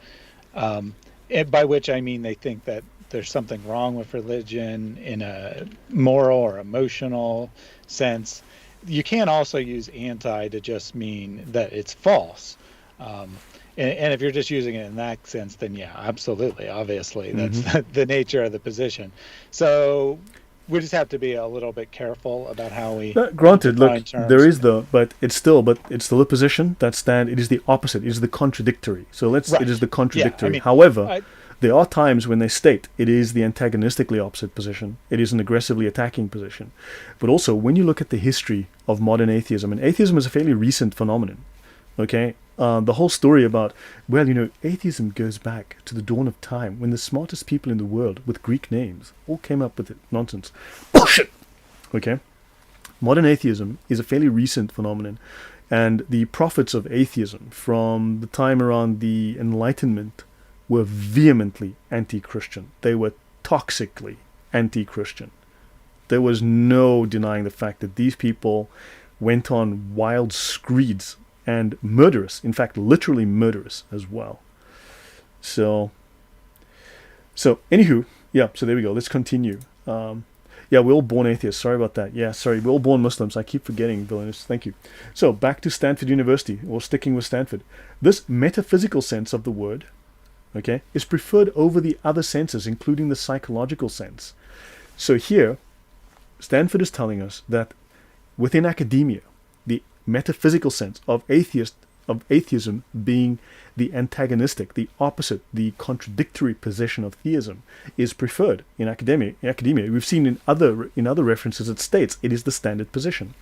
by which I mean they think that there's something wrong with religion in a moral or emotional sense. You can also use anti to just mean that it's false. And if you're just using it in that sense, then yeah, absolutely, obviously, that's the nature of the position. So we just have to be a little bit careful about how we.
Granted, look, there is but it's still a position that it is the opposite. It is the contradictory. So it is the contradictory. Yeah, however, there are times when they state it is the antagonistically opposite position. It is an aggressively attacking position. But also, when you look at the history of modern atheism, and atheism is a fairly recent phenomenon. Okay, the whole story about, atheism goes back to the dawn of time when the smartest people in the world with Greek names all came up with it. Nonsense. Bullshit! Okay? Modern atheism is a fairly recent phenomenon, and the prophets of atheism from the time around the Enlightenment were vehemently anti-Christian. They were toxically anti-Christian. There was no denying the fact that these people went on wild screeds and murderous, in fact, literally murderous as well. So anywho, so there we go. Let's continue. We're all born atheists. Sorry about that. Yeah, sorry. We're all born Muslims. I keep forgetting, Villainous. Thank you. So back to Stanford University, or sticking with Stanford. This metaphysical sense of the word, okay, is preferred over the other senses, including the psychological sense. So here, Stanford is telling us that within academia, the metaphysical sense of atheist of atheism being the antagonistic, the opposite, the contradictory position of theism, is preferred in academia. We've seen in other references it states it is the standard position.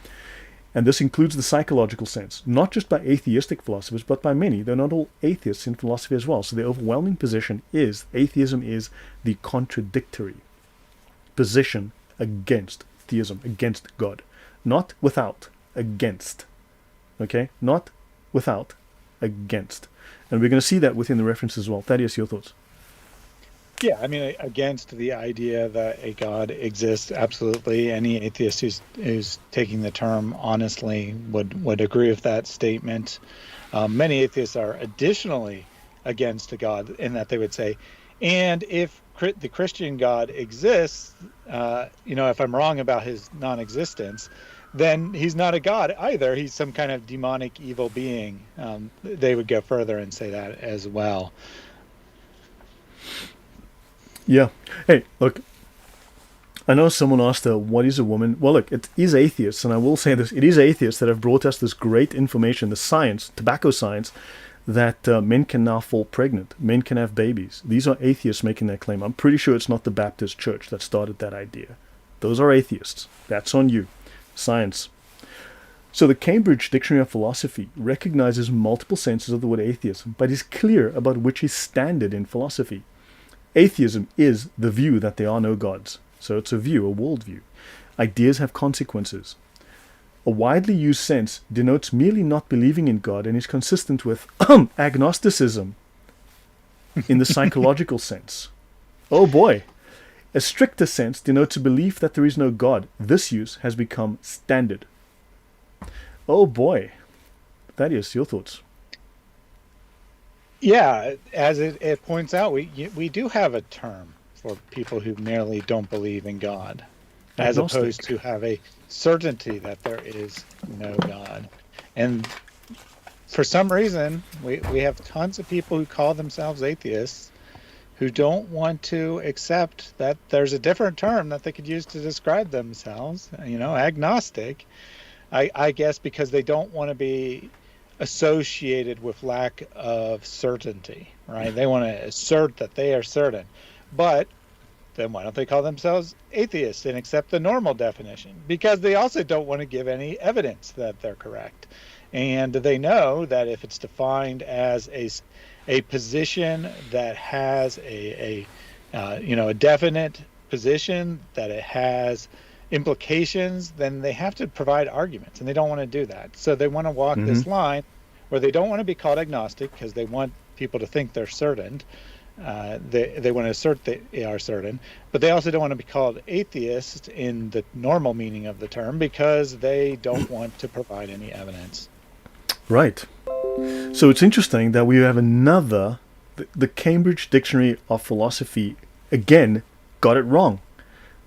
And this includes the psychological sense, not just by atheistic philosophers, but by many. They're not all atheists in philosophy as well. So the overwhelming position is atheism is the contradictory position against theism, against God. Not without, against. Okay? Not without, against. And we're going to see that within the reference as well. Thaddeus, your thoughts?
Yeah, I mean, against the idea that a God exists, absolutely. Any atheist who's taking the term honestly would agree with that statement. Many atheists are additionally against a God in that they would say, and if the Christian God exists, if I'm wrong about his non-existence, then he's not a God either. He's some kind of demonic evil being. They would go further and say that as well.
Yeah. Hey, look, I know someone asked what is a woman? Well, look, it is atheists, and I will say this, it is atheists that have brought us this great information, the science, tobacco science, that men can now fall pregnant, men can have babies. These are atheists making that claim. I'm pretty sure it's not the Baptist church that started that idea. Those are atheists. That's on you. Science. So the Cambridge Dictionary of Philosophy recognizes multiple senses of the word atheism, but is clear about which is standard in philosophy. Atheism is the view that there are no gods. So it's a view, a worldview. Ideas have consequences. A widely used sense denotes merely not believing in God and is consistent with agnosticism in the psychological sense. Oh boy. A stricter sense denotes a belief that there is no God. This use has become standard. Oh boy. Thaddeus, your thoughts?
Yeah, as it points out, we do have a term for people who merely don't believe in God, as
Agnostic.
opposed to have a certainty that there is no God. And for some reason, we have tons of people who call themselves atheists who don't want to accept that there's a different term that they could use to describe themselves, agnostic, I guess because they don't want to be associated with lack of certainty, right? They want to assert that they are certain. But then why don't they call themselves atheists and accept the normal definition? Because they also don't want to give any evidence that they're correct. And they know that if it's defined as a position that has a definite position, that it has implications, then they have to provide arguments, and they don't want to do that. So they want to walk this line where they don't want to be called agnostic because they want people to think they're certain. They want to assert they are certain, but they also don't want to be called atheist in the normal meaning of the term because they don't want to provide any evidence.
Right. So it's interesting that we have the Cambridge Dictionary of Philosophy, again, got it wrong.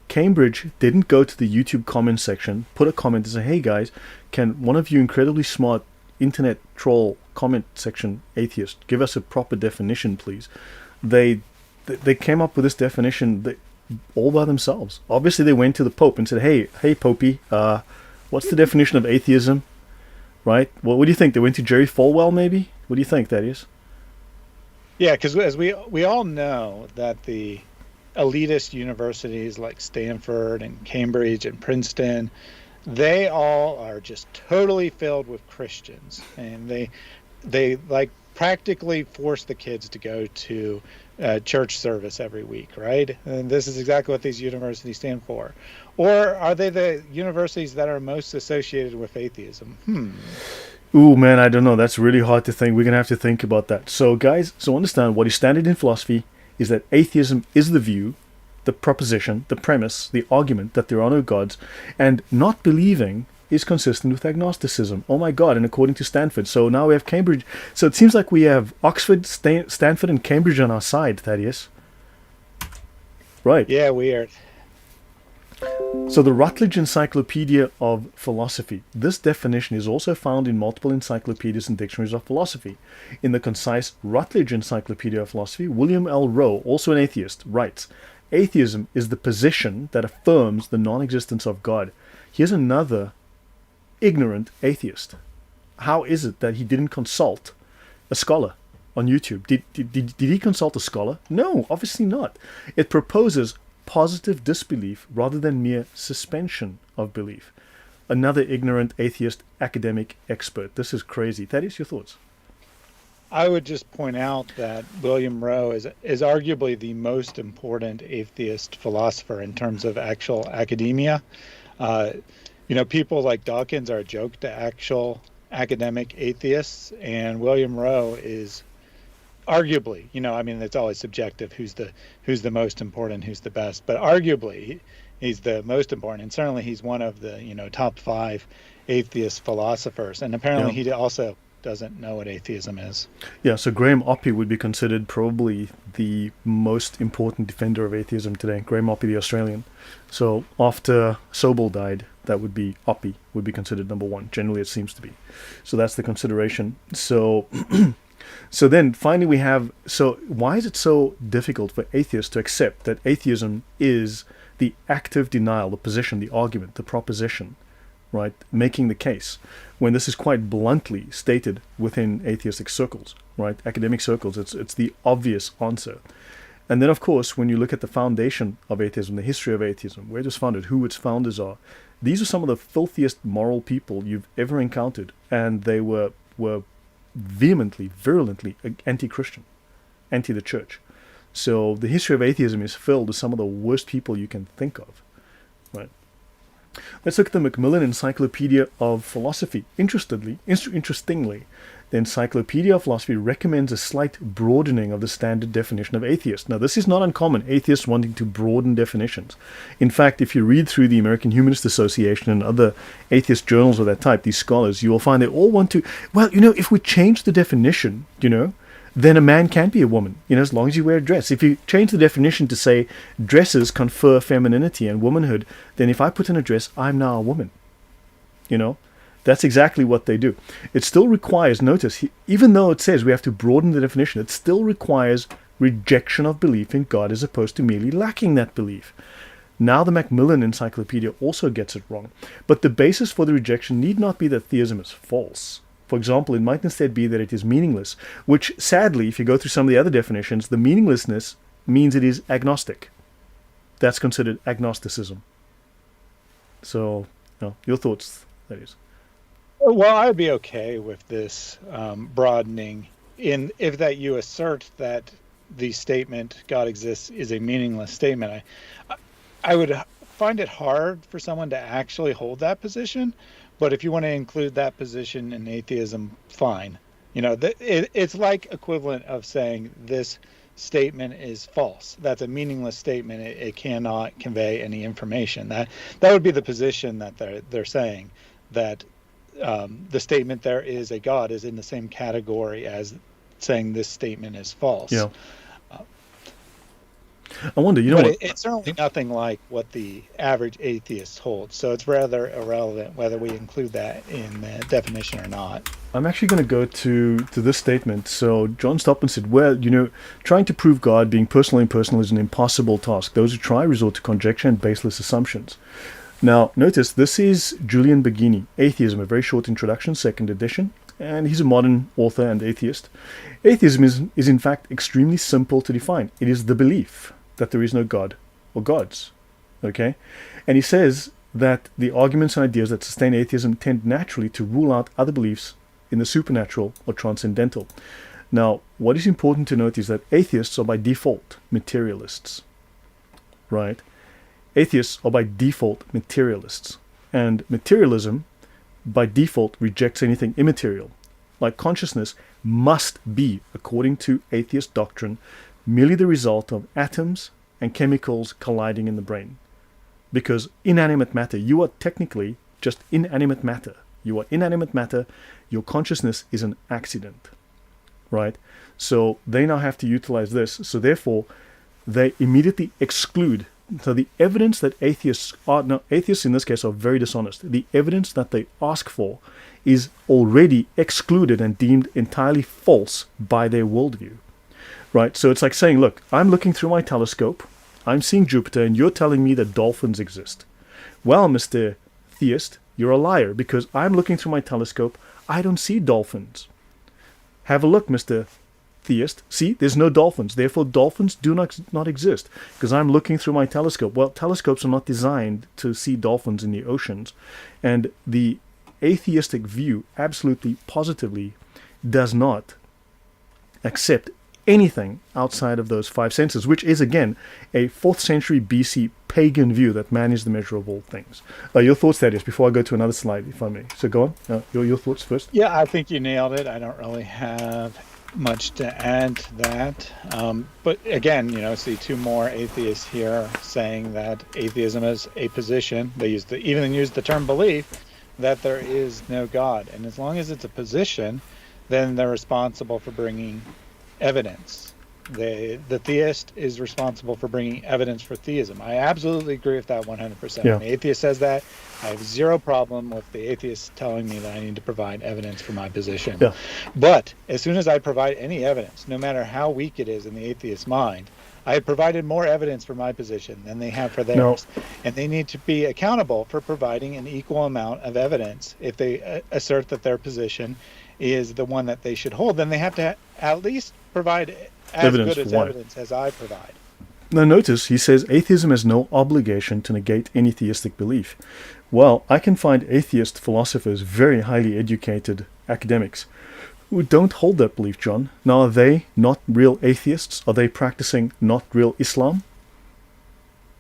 Cambridge didn't go to the YouTube comment section, put a comment and say, hey guys, can one of you incredibly smart internet troll comment section atheist give us a proper definition, please? They came up with this definition all by themselves. Obviously, they went to the Pope and said, hey Popey, what's the definition of atheism? Right? Well, what do you think? They went to Jerry Falwell, maybe? What do you think, Thaddeus?
Yeah, because as we all know that the elitist universities like Stanford and Cambridge and Princeton, they all are just totally filled with Christians, and they like practically force the kids to go to church service every week, right? And this is exactly what these universities stand for. Or are they the universities that are most associated with atheism?
Ooh, man, I don't know. That's really hard to think. We're going to have to think about that. So, guys, understand what is standard in philosophy is that atheism is the view, the proposition, the premise, the argument that there are no gods, and not believing is consistent with agnosticism. Oh my God, and according to Stanford. So now we have Cambridge. So it seems like we have Oxford, Stanford, and Cambridge on our side, Thaddeus. Right.
Yeah, weird.
So the Routledge Encyclopedia of Philosophy. This definition is also found in multiple encyclopedias and dictionaries of philosophy. In the concise Routledge Encyclopedia of Philosophy, William L. Rowe, also an atheist, writes, atheism is the position that affirms the non-existence of God. Here's another ignorant atheist. how is it that he didn't consult a scholar on YouTube? Did he consult a scholar? No, obviously not. It proposes positive disbelief rather than mere suspension of belief. Another ignorant atheist academic expert. This is crazy. Thaddeus, your thoughts?
I would just point out that William Rowe is arguably the most important atheist philosopher in terms of actual academia. People like Dawkins are a joke to actual academic atheists, and William Rowe is arguably, it's always subjective who's the most important, who's the best, but arguably he's the most important, and certainly he's one of the top 5 atheist philosophers, and apparently he also doesn't know what atheism is.
Yeah, so Graham Oppy would be considered probably the most important defender of atheism today. Graham Oppy, the Australian. So after Sobel died, that would be Oppy would be considered number 1. Generally, it seems to be. So that's the consideration. So so then finally we have, so why is it so difficult for atheists to accept that atheism is the active denial, the position, the argument, the proposition, right, making the case, when this is quite bluntly stated within atheistic circles, right, academic circles? It's the obvious answer. And then, of course, when you look at the foundation of atheism, the history of atheism, where it was founded, who its founders are, these are some of the filthiest moral people you've ever encountered, and they were vehemently, virulently anti-Christian, anti the church. So the history of atheism is filled with some of the worst people you can think of, right? Let's look at the Macmillan Encyclopedia of Philosophy. Interestingly, the Encyclopedia of Philosophy recommends a slight broadening of the standard definition of atheist. Now, this is not uncommon, atheists wanting to broaden definitions. In fact, if you read through the American Humanist Association and other atheist journals of that type, these scholars, you will find they all want to, if we change the definition, then a man can be a woman, as long as you wear a dress. If you change the definition to say dresses confer femininity and womanhood, then if I put in a dress, I'm now a woman. That's exactly what they do. It still requires, notice, even though it says we have to broaden the definition, it still requires rejection of belief in God as opposed to merely lacking that belief. Now the Macmillan Encyclopedia also gets it wrong. But the basis for the rejection need not be that theism is false. For example, it might instead be that it is meaningless, which sadly, if you go through some of the other definitions, the meaninglessness means it is agnostic. That's considered agnosticism. So, your thoughts, that is.
Well, I'd be okay with this broadening if that you assert that the statement God exists is a meaningless statement. I would find it hard for someone to actually hold that position. But if you want to include that position in atheism, fine. It's like equivalent of saying this statement is false. That's a meaningless statement. It cannot convey any information. That would be the position that they're saying, that the statement there is a God is in the same category as saying this statement is false.
Yeah. I wonder,
it's certainly nothing like what the average atheist holds, so it's rather irrelevant whether we include that in the definition or not.
I'm actually going to go to this statement. So John Stockman said, trying to prove God being personal and impersonal is an impossible task. Those who try resort to conjecture and baseless assumptions. Now, notice, this is Julian Baggini, Atheism, a very short introduction, 2nd edition, and he's a modern author and atheist. Atheism is in fact extremely simple to define. It is the belief that there is no God or gods, okay? And he says that the arguments and ideas that sustain atheism tend naturally to rule out other beliefs in the supernatural or transcendental. Now, what is important to note is that atheists are by default materialists, right? Atheists are by default materialists, and materialism by default rejects anything immaterial. Like consciousness must be, according to atheist doctrine, merely the result of atoms and chemicals colliding in the brain. Because inanimate matter, you are technically just inanimate matter. You are inanimate matter. Your consciousness is an accident, right? So they now have to utilize this. So therefore, they immediately exclude. So the evidence that atheists in this case are very dishonest. The evidence that they ask for is already excluded and deemed entirely false by their worldview. Right, so it's like saying, look, I'm looking through my telescope, I'm seeing Jupiter, and you're telling me that dolphins exist. Well, Mr. Theist, you're a liar, because I'm looking through my telescope, I don't see dolphins. Have a look, Mr. Theist. See, there's no dolphins. Therefore, dolphins do not exist. Because I'm looking through my telescope. Well, telescopes are not designed to see dolphins in the oceans. And the atheistic view absolutely, positively does not accept anything outside of those five senses, which is, again, a 4th century BC pagan view that man is the measure of all things. Your thoughts, Thaddeus, before I go to another slide, if I may. So go on. Your thoughts first.
Yeah, I think you nailed it. I don't really have much to add to that. But again, see two more atheists here saying that atheism is a position. They even use the term belief that there is no God. And as long as it's a position, then they're responsible for bringing evidence. The theist is responsible for bringing evidence for theism. I absolutely agree with that 100%.
Yeah.
When the atheist says that, I have zero problem with the atheist telling me that I need to provide evidence for my position.
Yeah.
But as soon as I provide any evidence, no matter how weak it is in the atheist's mind, I have provided more evidence for my position than they have for theirs. No. And they need to be accountable for providing an equal amount of evidence. If they assert that their position is the one that they should hold, then they have to at least provide as evidence good as evidence as I provide.
Now notice, he says atheism has no obligation to negate any theistic belief. Well, I can find atheist philosophers, very highly educated academics, who don't hold that belief, John. Now, are they not real atheists? Are they practicing not real Islam?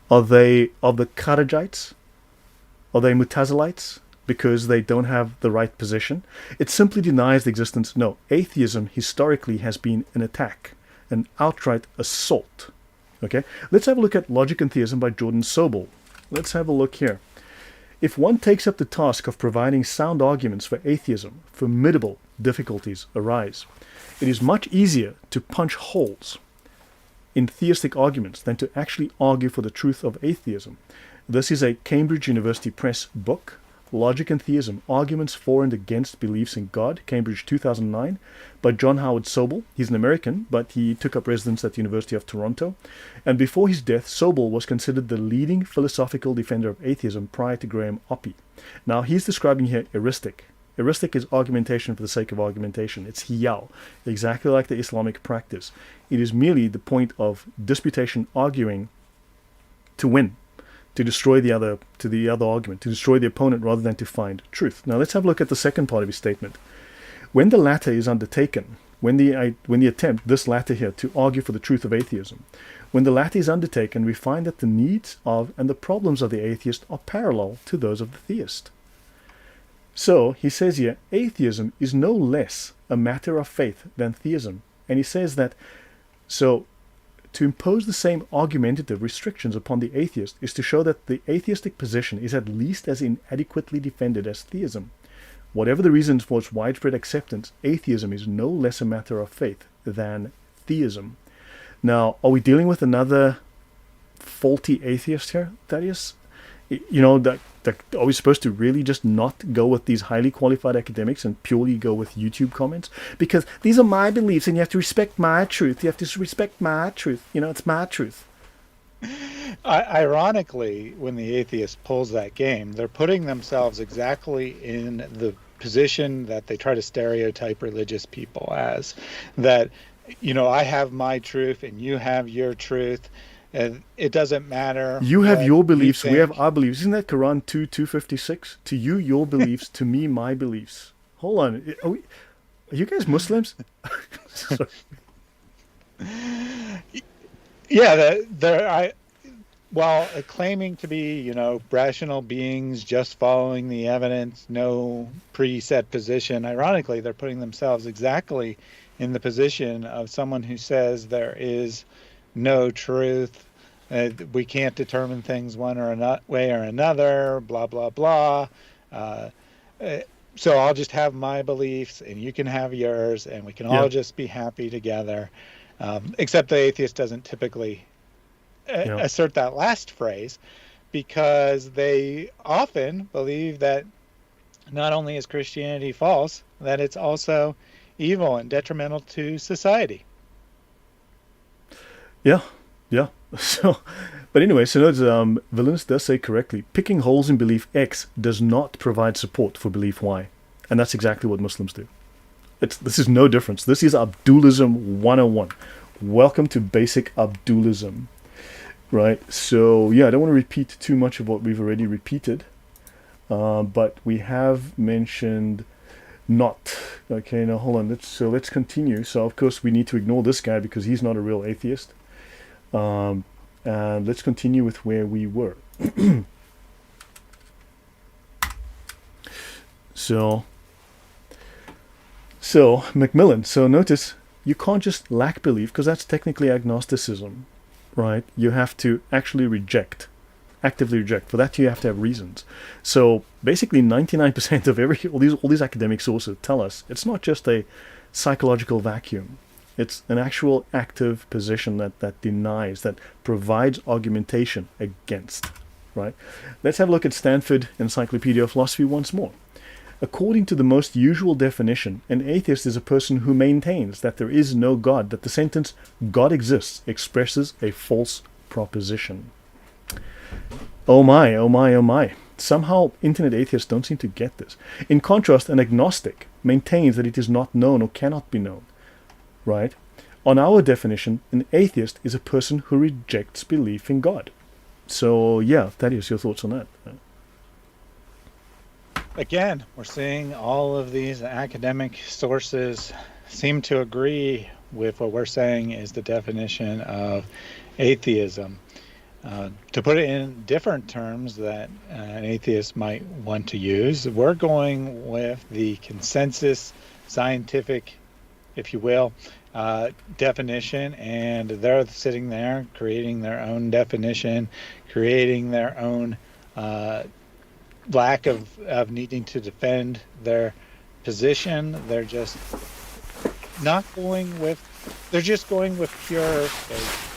Are they of the Kharijites? Are they Mutazilites? Because they don't have the right position? It simply denies the existence. No, atheism historically has been an attack, an outright assault. Okay, let's have a look at Logic and Theism by Jordan Sobel. Let's have a look here. If one takes up the task of providing sound arguments for atheism, formidable difficulties arise. It is much easier to punch holes in theistic arguments than to actually argue for the truth of atheism. This is a Cambridge University Press book, Logic and Theism, Arguments for and Against Beliefs in God, Cambridge 2009, by John Howard Sobel. He's an American, but he took up residence at the University of Toronto. And before his death, Sobel was considered the leading philosophical defender of atheism prior to Graham Oppy. Now, he's describing here heuristic. Heuristic is argumentation for the sake of argumentation. It's hiyal, exactly like the Islamic practice. It is merely the point of disputation, arguing to win, to destroy the other argument, to destroy the opponent rather than to find truth. Now let's have a look at the second part of his statement. When the latter is undertaken, when the attempt, this latter here, to argue for the truth of atheism, when the latter is undertaken, we find that the needs of and the problems of the atheist are parallel to those of the theist. So he says here, atheism is no less a matter of faith than theism. And he says that, so to impose the same argumentative restrictions upon the atheist is to show that the atheistic position is at least as inadequately defended as theism. Whatever the reasons for its widespread acceptance, atheism is no less a matter of faith than theism. Now, are we dealing with another faulty atheist here, Thaddeus? Are we supposed to really just not go with these highly qualified academics and purely go with YouTube comments? Because these are my beliefs and you have to respect my truth. You have to respect my truth. It's my truth.
Ironically, when the atheist pulls that game, they're putting themselves exactly in the position that they try to stereotype religious people as. That, I have my truth and you have your truth. And it doesn't matter. You have your beliefs, we have our beliefs.
Isn't that Quran 2:256? To you, your beliefs. To me, my beliefs. Hold on. Are you guys Muslims?
Yeah, while claiming to be, rational beings, just following the evidence, no preset position, ironically, they're putting themselves exactly in the position of someone who says there is no truth, we can't determine things one way or another, blah, blah, blah. So I'll just have my beliefs and you can have yours and we can all just be happy together. Except the atheist doesn't typically assert that last phrase because they often believe that not only is Christianity false, that it's also evil and detrimental to society.
Yeah. So, but anyway, so notice Villainous does say correctly, picking holes in belief X does not provide support for belief Y. And that's exactly what Muslims do. This is no difference. This is Abdulism 101. Welcome to basic Abdulism. Right? So, yeah, I don't want to repeat too much of what we've already repeated. But we have mentioned not. Okay, now hold on. Let's continue. So, of course, we need to ignore this guy because he's not a real atheist. And let's continue with where we were. So, Macmillan. So notice, you can't just lack belief because that's technically agnosticism, right? You have to actually actively reject. For that, you have to have reasons. So basically, 99% of all these academic sources tell us it's not just a psychological vacuum. It's an actual active position that denies, that provides argumentation against, right? Let's have a look at Stanford Encyclopedia of Philosophy once more. According to the most usual definition, an atheist is a person who maintains that there is no God, that the sentence God exists expresses a false proposition. Oh my, oh my, oh my. Somehow internet atheists don't seem to get this. In contrast, an agnostic maintains that it is not known or cannot be known. Right? On our definition, an atheist is a person who rejects belief in God. So, yeah, Thaddeus, your thoughts on that?
Again, we're seeing all of these academic sources seem to agree with what we're saying is the definition of atheism. To put it in different terms that an atheist might want to use, we're going with the consensus scientific, if you will, definition, and they're sitting there creating their own definition, creating their own lack of needing to defend their position. They're just not going with, they're just going with pure faith.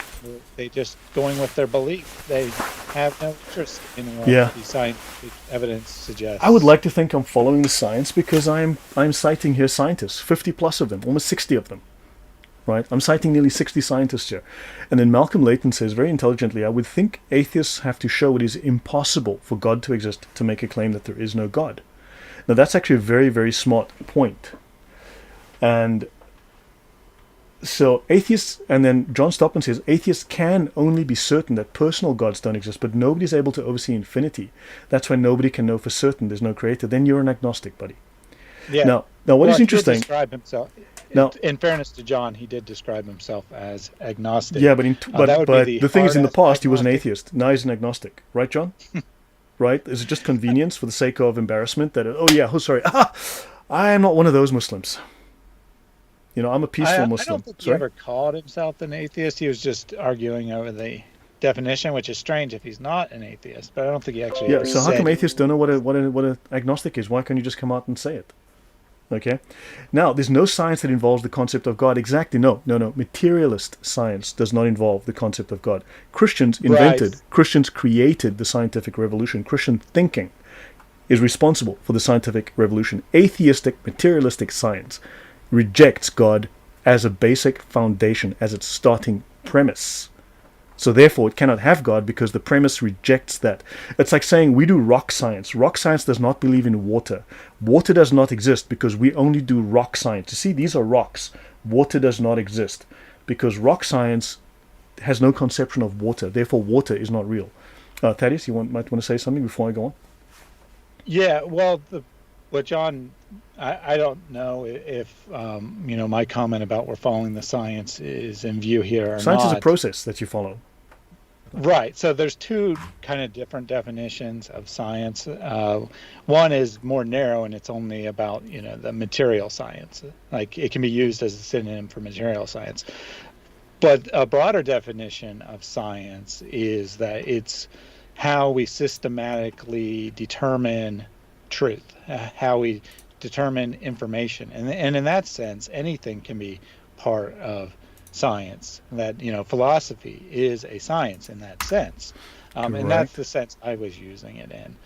They just going with their belief. They have no interest in what the scientific evidence suggests.
I would like to think I'm following the science because I'm citing here scientists, 50 plus of them, almost 60 of them. Right? I'm citing nearly 60 scientists here. And then Malcolm Leighton says very intelligently, I would think atheists have to show it is impossible for God to exist to make a claim that there is no God. Now that's actually a very, very smart point. And so atheists, and then John Stockman says, atheists can only be certain that personal gods don't exist, but nobody's able to oversee infinity. That's why nobody can know for certain there's no creator. Then you're an agnostic, buddy.
Yeah.
Now what is interesting?
He did describe himself. Now, in fairness to John, he did describe himself as agnostic.
Yeah, but the thing is, in the past, he was an atheist. Now he's an agnostic, right, John? Right? Is it just convenience for the sake of embarrassment that? I am not one of those Muslims. You know, I'm a peaceful Muslim.
I don't think he ever called himself an atheist. He was just arguing over the definition, which is strange if he's not an atheist. But I don't think he actually.
Yeah. So how come atheists don't know what an agnostic is? Why can't you just come out and say it? Okay. Now, there's no science that involves the concept of God. Exactly. No. Materialist science does not involve the concept of God. Christians created the scientific revolution. Christian thinking is responsible for the scientific revolution. Atheistic, materialistic science rejects God as a basic foundation, as its starting premise. So therefore, it cannot have God because the premise rejects that. It's like saying we do rock science. Rock science does not believe in water. Water does not exist because we only do rock science. You see, these are rocks. Water does not exist because rock science has no conception of water. Therefore, water is not real. Thaddeus, you might want to say something before I go on?
Yeah, well, what John, I don't know if, my comment about we're following the science is in view here or not.
Science is a process that you follow.
Right. So there's two kind of different definitions of science. One is more narrow, and it's only about, the material science. Like it can be used as a synonym for material science. But a broader definition of science is that it's how we systematically determine truth, how we determine information. And in that sense, anything can be part of science. That, philosophy is a science in that sense. And that's the sense I was using it in.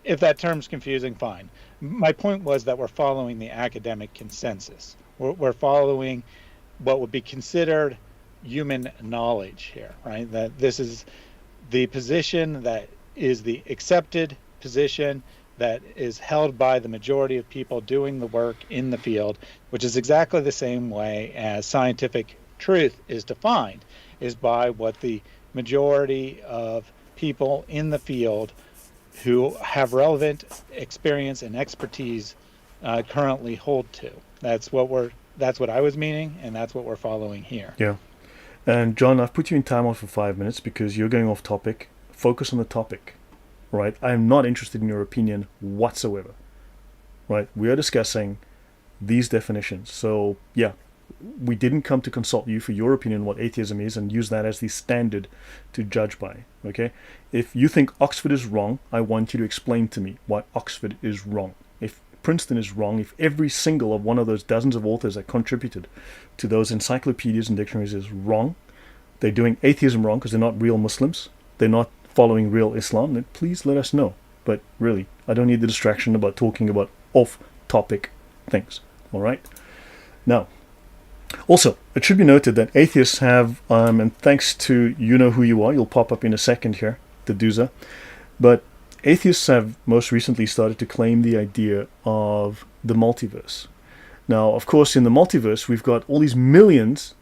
If that term's confusing, fine. My point was that we're following the academic consensus. We're following what would be considered human knowledge here, right? That this is the position that is the accepted position that is held by the majority of people doing the work in the field, which is exactly the same way as scientific truth is defined, is by what the majority of people in the field who have relevant experience and expertise currently hold to. That's what I was meaning, and that's what we're following here.
Yeah. And John, I've put you in timeout for 5 minutes because you're going off topic. Focus on the topic, right? I am not interested in your opinion whatsoever, right? We are discussing these definitions. So, yeah, we didn't come to consult you for your opinion on what atheism is and use that as the standard to judge by, okay? If you think Oxford is wrong, I want you to explain to me why Oxford is wrong. If Princeton is wrong, if every single of one of those dozens of authors that contributed to those encyclopedias and dictionaries is wrong, they're doing atheism wrong because they're not real Muslims, they're not following real Islam, then please let us know. But really, I don't need the distraction about talking about off-topic things, all right? Now, also, it should be noted that atheists have, and thanks to you know who you are, you'll pop up in a second here, the Duza, but atheists have most recently started to claim the idea of the multiverse. Now, of course, in the multiverse, we've got all these millions.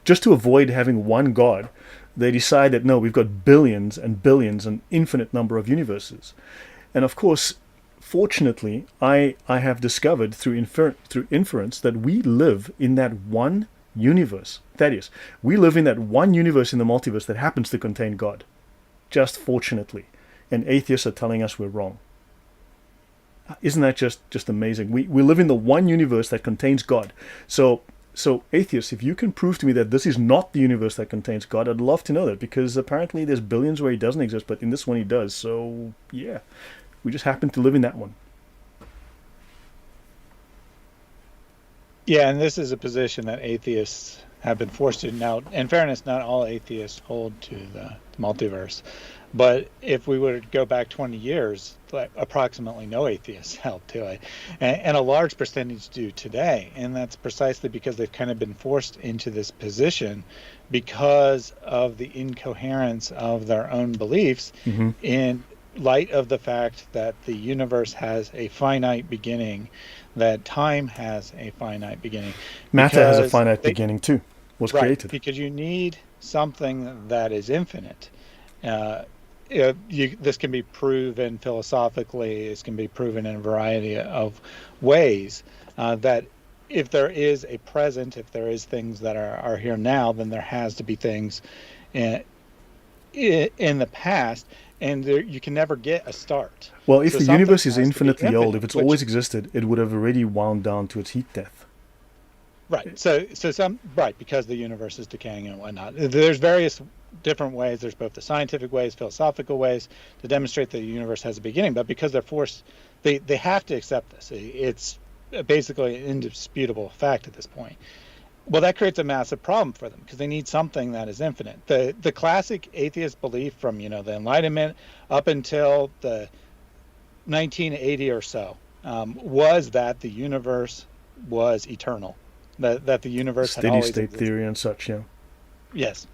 Just to avoid having one God, they decide that, no, we've got billions and billions, an infinite number of universes. And of course, fortunately, I have discovered through inference that we live in that one universe. That is, we live in that one universe in the multiverse that happens to contain God. Just fortunately. And atheists are telling us we're wrong. Isn't that just amazing? We live in the one universe that contains God. So atheists, if you can prove to me that this is not the universe that contains God, I'd love to know that, because apparently there's billions where he doesn't exist, but in this one he does. So yeah, we just happen to live in that one.
Yeah, and this is a position that atheists have been forced to. Now, in fairness, not all atheists hold to the multiverse. But if we were to go back 20 years, approximately no atheists held to it. And a large percentage do today. And that's precisely because they've kind of been forced into this position because of the incoherence of their own beliefs in light of the fact that the universe has a finite beginning, that time has a finite beginning.
Matter has a finite beginning too, was created.
Because you need something that is infinite. This can be proven philosophically, this can be proven in a variety of ways, that if there is a present, if there is things that are here now, then there has to be things in the past, and you can never get a start.
Well, if the universe is infinitely old, if it's always existed, it would have already wound down to its heat death.
Right. So because the universe is decaying and whatnot. There's various different ways. There's both the scientific ways, philosophical ways to demonstrate that the universe has a beginning, but because they're forced, they have to accept this. It's basically an indisputable fact at this point. Well, that creates a massive problem for them because they need something that is infinite. The classic atheist belief from the Enlightenment up until the 1980 or so was that the universe was eternal. That the universe had always
steady state
existed.
theory and such, yeah.
Yes.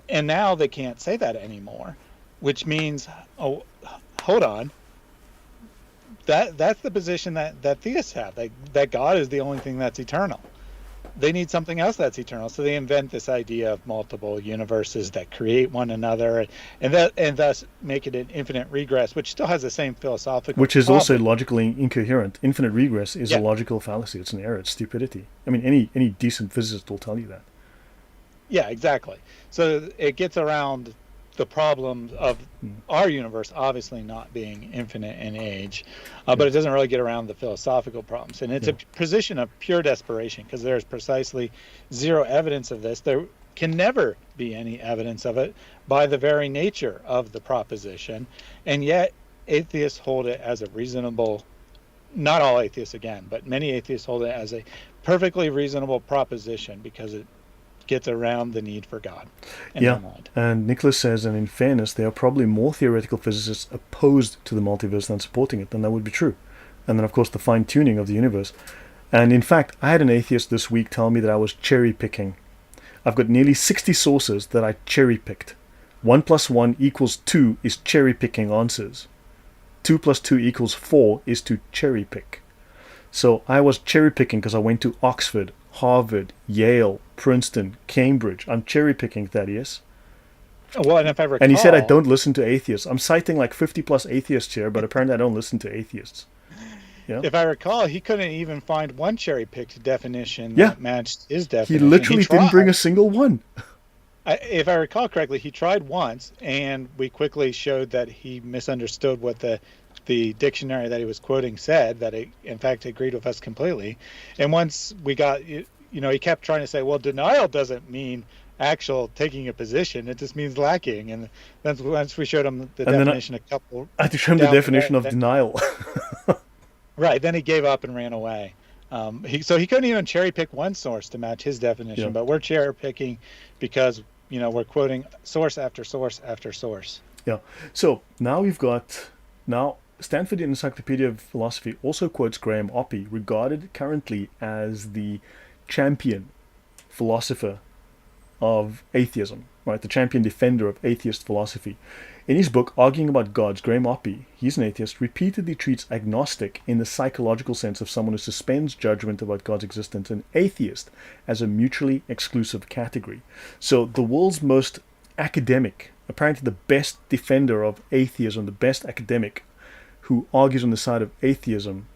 And now they can't say that anymore, which means, oh, hold on. That's the position that theists have, that God is the only thing that's eternal. They need something else that's eternal, so they invent this idea of multiple universes that create one another, and thus make it an infinite regress, which still has the same philosophical
Which is
problem.
also logically incoherent. Infinite regress is a logical fallacy. It's an error. It's stupidity. I mean, any decent physicist will tell you that.
Yeah, exactly. So it gets around the problem of our universe obviously not being infinite in age, but it doesn't really get around the philosophical problems. And it's a position of pure desperation because there's precisely zero evidence of this. There can never be any evidence of it by the very nature of the proposition. And yet atheists hold it as a reasonable, not all atheists again, but many atheists hold it as a perfectly reasonable proposition because it gets around the need for God in their mind.
And Nicholas says, and in fairness, there are probably more theoretical physicists opposed to the multiverse than supporting it, then that would be true. And then, of course, the fine-tuning of the universe. And in fact, I had an atheist this week tell me that I was cherry-picking. I've got nearly 60 sources that I cherry-picked. 1 + 1 = 2 is cherry-picking answers. 2 plus 2 equals 4 is to cherry pick. So I was cherry picking because I went to Oxford, Harvard, Yale, Princeton, Cambridge. I'm cherry picking, Thaddeus.
Well, and if I recall,
And he said I don't listen to atheists. I'm citing like 50 plus atheists here, but apparently I don't listen to atheists. Yeah.
if I recall, he couldn't even find one cherry-picked definition
Yeah.
that matched his
He
definition.
literally didn't bring a single one.
If I recall correctly, he tried once, and we quickly showed that he misunderstood what the dictionary that he was quoting said, that it, in fact, agreed with us completely. And once we got, he kept trying to say, well, denial doesn't mean actual taking a position. It just means lacking. And then once we showed him the definition a couple...
I had to show him the definition of denial.
Right, then he gave up and ran away. So he couldn't even cherry pick one source to match his definition, but we're cherry picking because we're quoting source after source after source.
Yeah. So now we've got Stanford Encyclopedia of Philosophy also quotes Graham Oppy, regarded currently as the champion philosopher of atheism, right? The champion defender of atheist philosophy. In his book, Arguing About Gods, Graham Oppy, he's an atheist, repeatedly treats agnostic in the psychological sense of someone who suspends judgment about God's existence, and atheist as a mutually exclusive category. So the world's most academic, apparently the best defender of atheism, the best academic who argues on the side of atheism,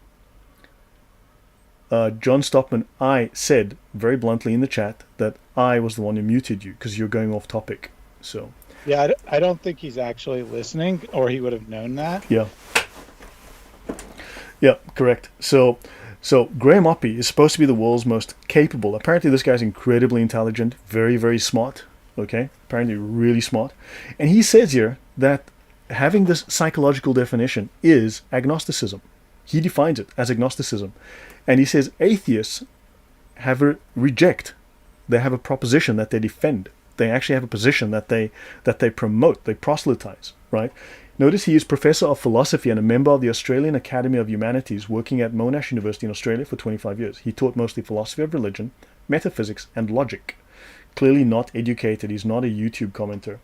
John Stockman, I said very bluntly in the chat that I was the one who muted you because you're going off topic. So...
yeah, I don't think he's actually listening, or he would have known that.
Yeah. Yeah, correct. So Graham Oppy is supposed to be the world's most capable. Apparently this guy's incredibly intelligent, very, very smart. Okay? Apparently really smart. And he says here that having this psychological definition is agnosticism. He defines it as agnosticism. And he says atheists have a reject. They have a proposition that they defend. They actually have a position that they promote, they proselytize, right? Notice he is Professor of Philosophy and a member of the Australian Academy of Humanities, working at Monash University in Australia for 25 years. He taught mostly philosophy of religion, metaphysics, and logic. Clearly not educated, he's not a YouTube commenter.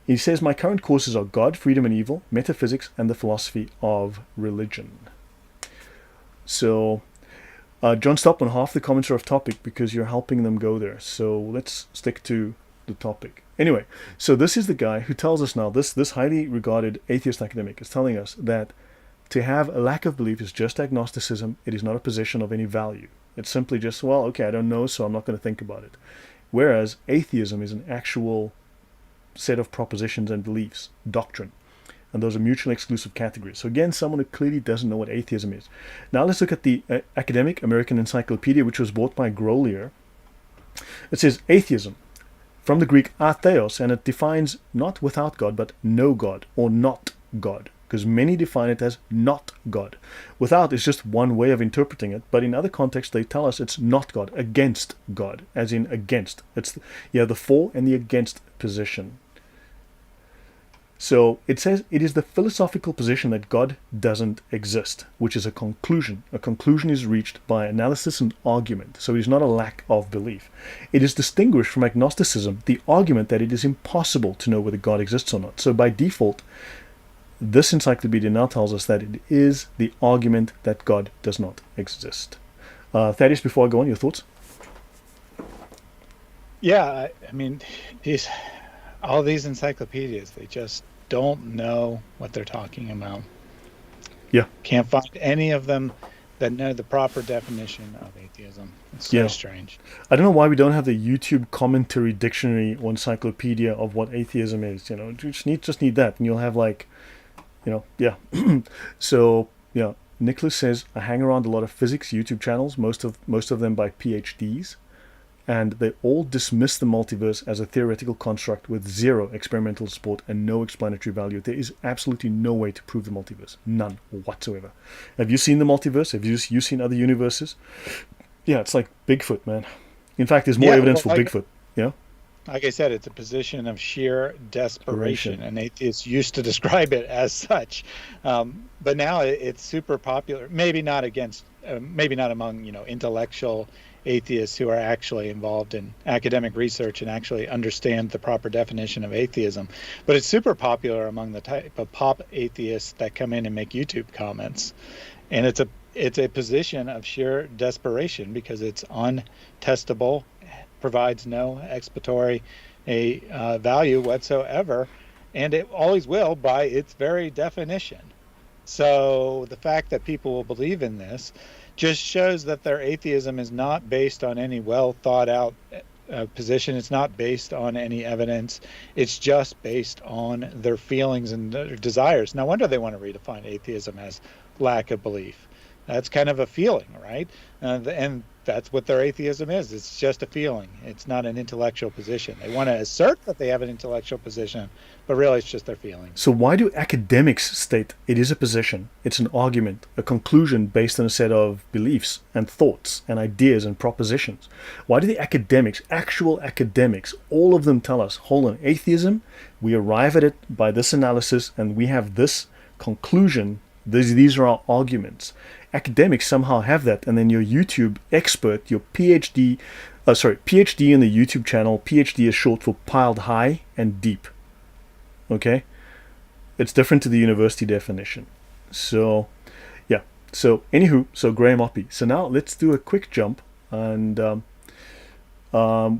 He says, my current courses are God, Freedom and Evil, Metaphysics, and the Philosophy of Religion. So... John Stockman, half the comments are off topic because you're helping them go there. So let's stick to the topic. Anyway, so this is the guy who tells us now, this highly regarded atheist academic is telling us that to have a lack of belief is just agnosticism. It is not a position of any value. It's simply just, well, okay, I don't know, so I'm not going to think about it. Whereas atheism is an actual set of propositions and beliefs, doctrine. And those are mutually exclusive categories. So again, someone who clearly doesn't know what atheism is. Now let's look at the academic American Encyclopedia, which was bought by Grolier. It says atheism, from the Greek atheos, and it defines not without God, but no God, or not God, because many define it as not God. Without is just one way of interpreting it, but in other contexts they tell us it's not God, against God, as in against. It's the for and the against position. So it says it is the philosophical position that God doesn't exist, which is a conclusion. A conclusion is reached by analysis and argument, so it is not a lack of belief. It is distinguished from agnosticism, the argument that it is impossible to know whether God exists or not. So by default, this encyclopedia now tells us that it is the argument that God does not exist. Thaddeus, before I go on, your thoughts?
Yeah, I mean, all these encyclopedias, they just don't know what they're talking about.
Yeah.
Can't find any of them that know the proper definition of atheism. It's so strange.
I don't know why we don't have the YouTube commentary dictionary or encyclopedia of what atheism is. You just need that, and you'll have So Nicholas says I hang around a lot of physics YouTube channels, most of them by PhDs. And they all dismiss the multiverse as a theoretical construct with zero experimental support and no explanatory value. There is absolutely no way to prove the multiverse. None whatsoever. Have you seen the multiverse? Have you seen other universes? Yeah, it's like Bigfoot, man. In fact, there's more evidence for Bigfoot. Yeah?
Like I said, it's a position of sheer desperation, and atheists used to describe it as such. But now it's super popular. Maybe not among intellectual atheists who are actually involved in academic research and actually understand the proper definition of atheism. But it's super popular among the type of pop atheists that come in and make YouTube comments. And it's a position of sheer desperation because it's untestable, provides no exploratory value whatsoever, and it always will by its very definition. So the fact that people will believe in this just shows that their atheism is not based on any well thought out position. It's not based on any evidence. It's just based on their feelings and their desires. No wonder they want to redefine atheism as lack of belief. That's kind of a feeling, right? And that's what their atheism is. It's just a feeling. It's not an intellectual position. They want to assert that they have an intellectual position, but really it's just their feelings.
So why do academics state it is a position, it's an argument, a conclusion based on a set of beliefs and thoughts and ideas and propositions? Why do the academics, actual academics, all of them tell us, hold on, atheism, we arrive at it by this analysis and we have this conclusion, these are our arguments. Academics somehow have that, and then your YouTube expert, your PhD in the YouTube channel, PhD is short for piled high and deep. Okay? It's different to the university definition. So, yeah. So, anywho, so Graham Oppie. So now let's do a quick jump, and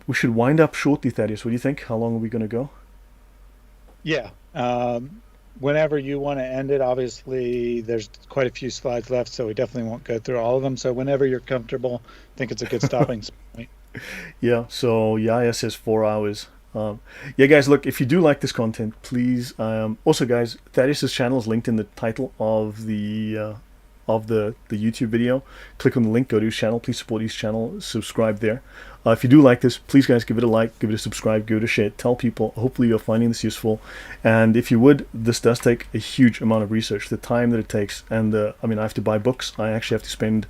we should wind up shortly, Thaddeus. What do you think? How long are we going to go?
Yeah. Whenever you want to end it, obviously there's quite a few slides left, so we definitely won't go through all of them. So whenever you're comfortable, I think it's a good stopping point.
Yeah, so Yaya says 4 hours. Yeah, guys, look, if you do like this content, please. Also, guys, Thaddeus' channel is linked in the title of the YouTube video. Click on the link, go to his channel. Please support his channel, subscribe there. If you do like this, please, guys, give it a like, give it a subscribe, give it a share, tell people. Hopefully you're finding this useful. And if you would, this does take a huge amount of research, the time that it takes. And I mean, I have to buy books. I actually have to spend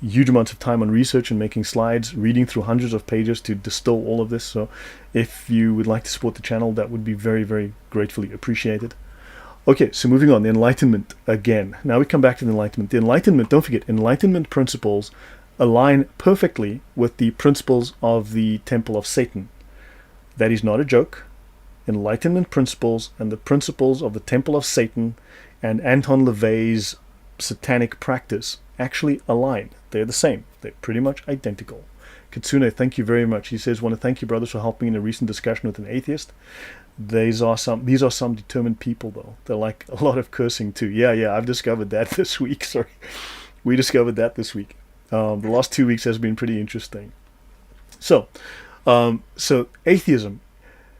huge amounts of time on research and making slides, reading through hundreds of pages to distill all of this. So if you would like to support the channel, that would be very, very gratefully appreciated. Okay, so moving on, the Enlightenment again. Now we come back to the Enlightenment. The Enlightenment, don't forget, Enlightenment principles align perfectly with the principles of the Temple of Satan. That is not a joke. Enlightenment principles and the principles of the Temple of Satan and Anton LaVey's satanic practice actually align. They're the same. They're pretty much identical. Kitsune, thank you very much. He says, want to thank you, brothers, for helping in a recent discussion with an atheist. These are some determined people, though. They're like a lot of cursing, too. Yeah, I've discovered that this week. Sorry. We discovered that this week. The last 2 weeks has been pretty interesting. So atheism.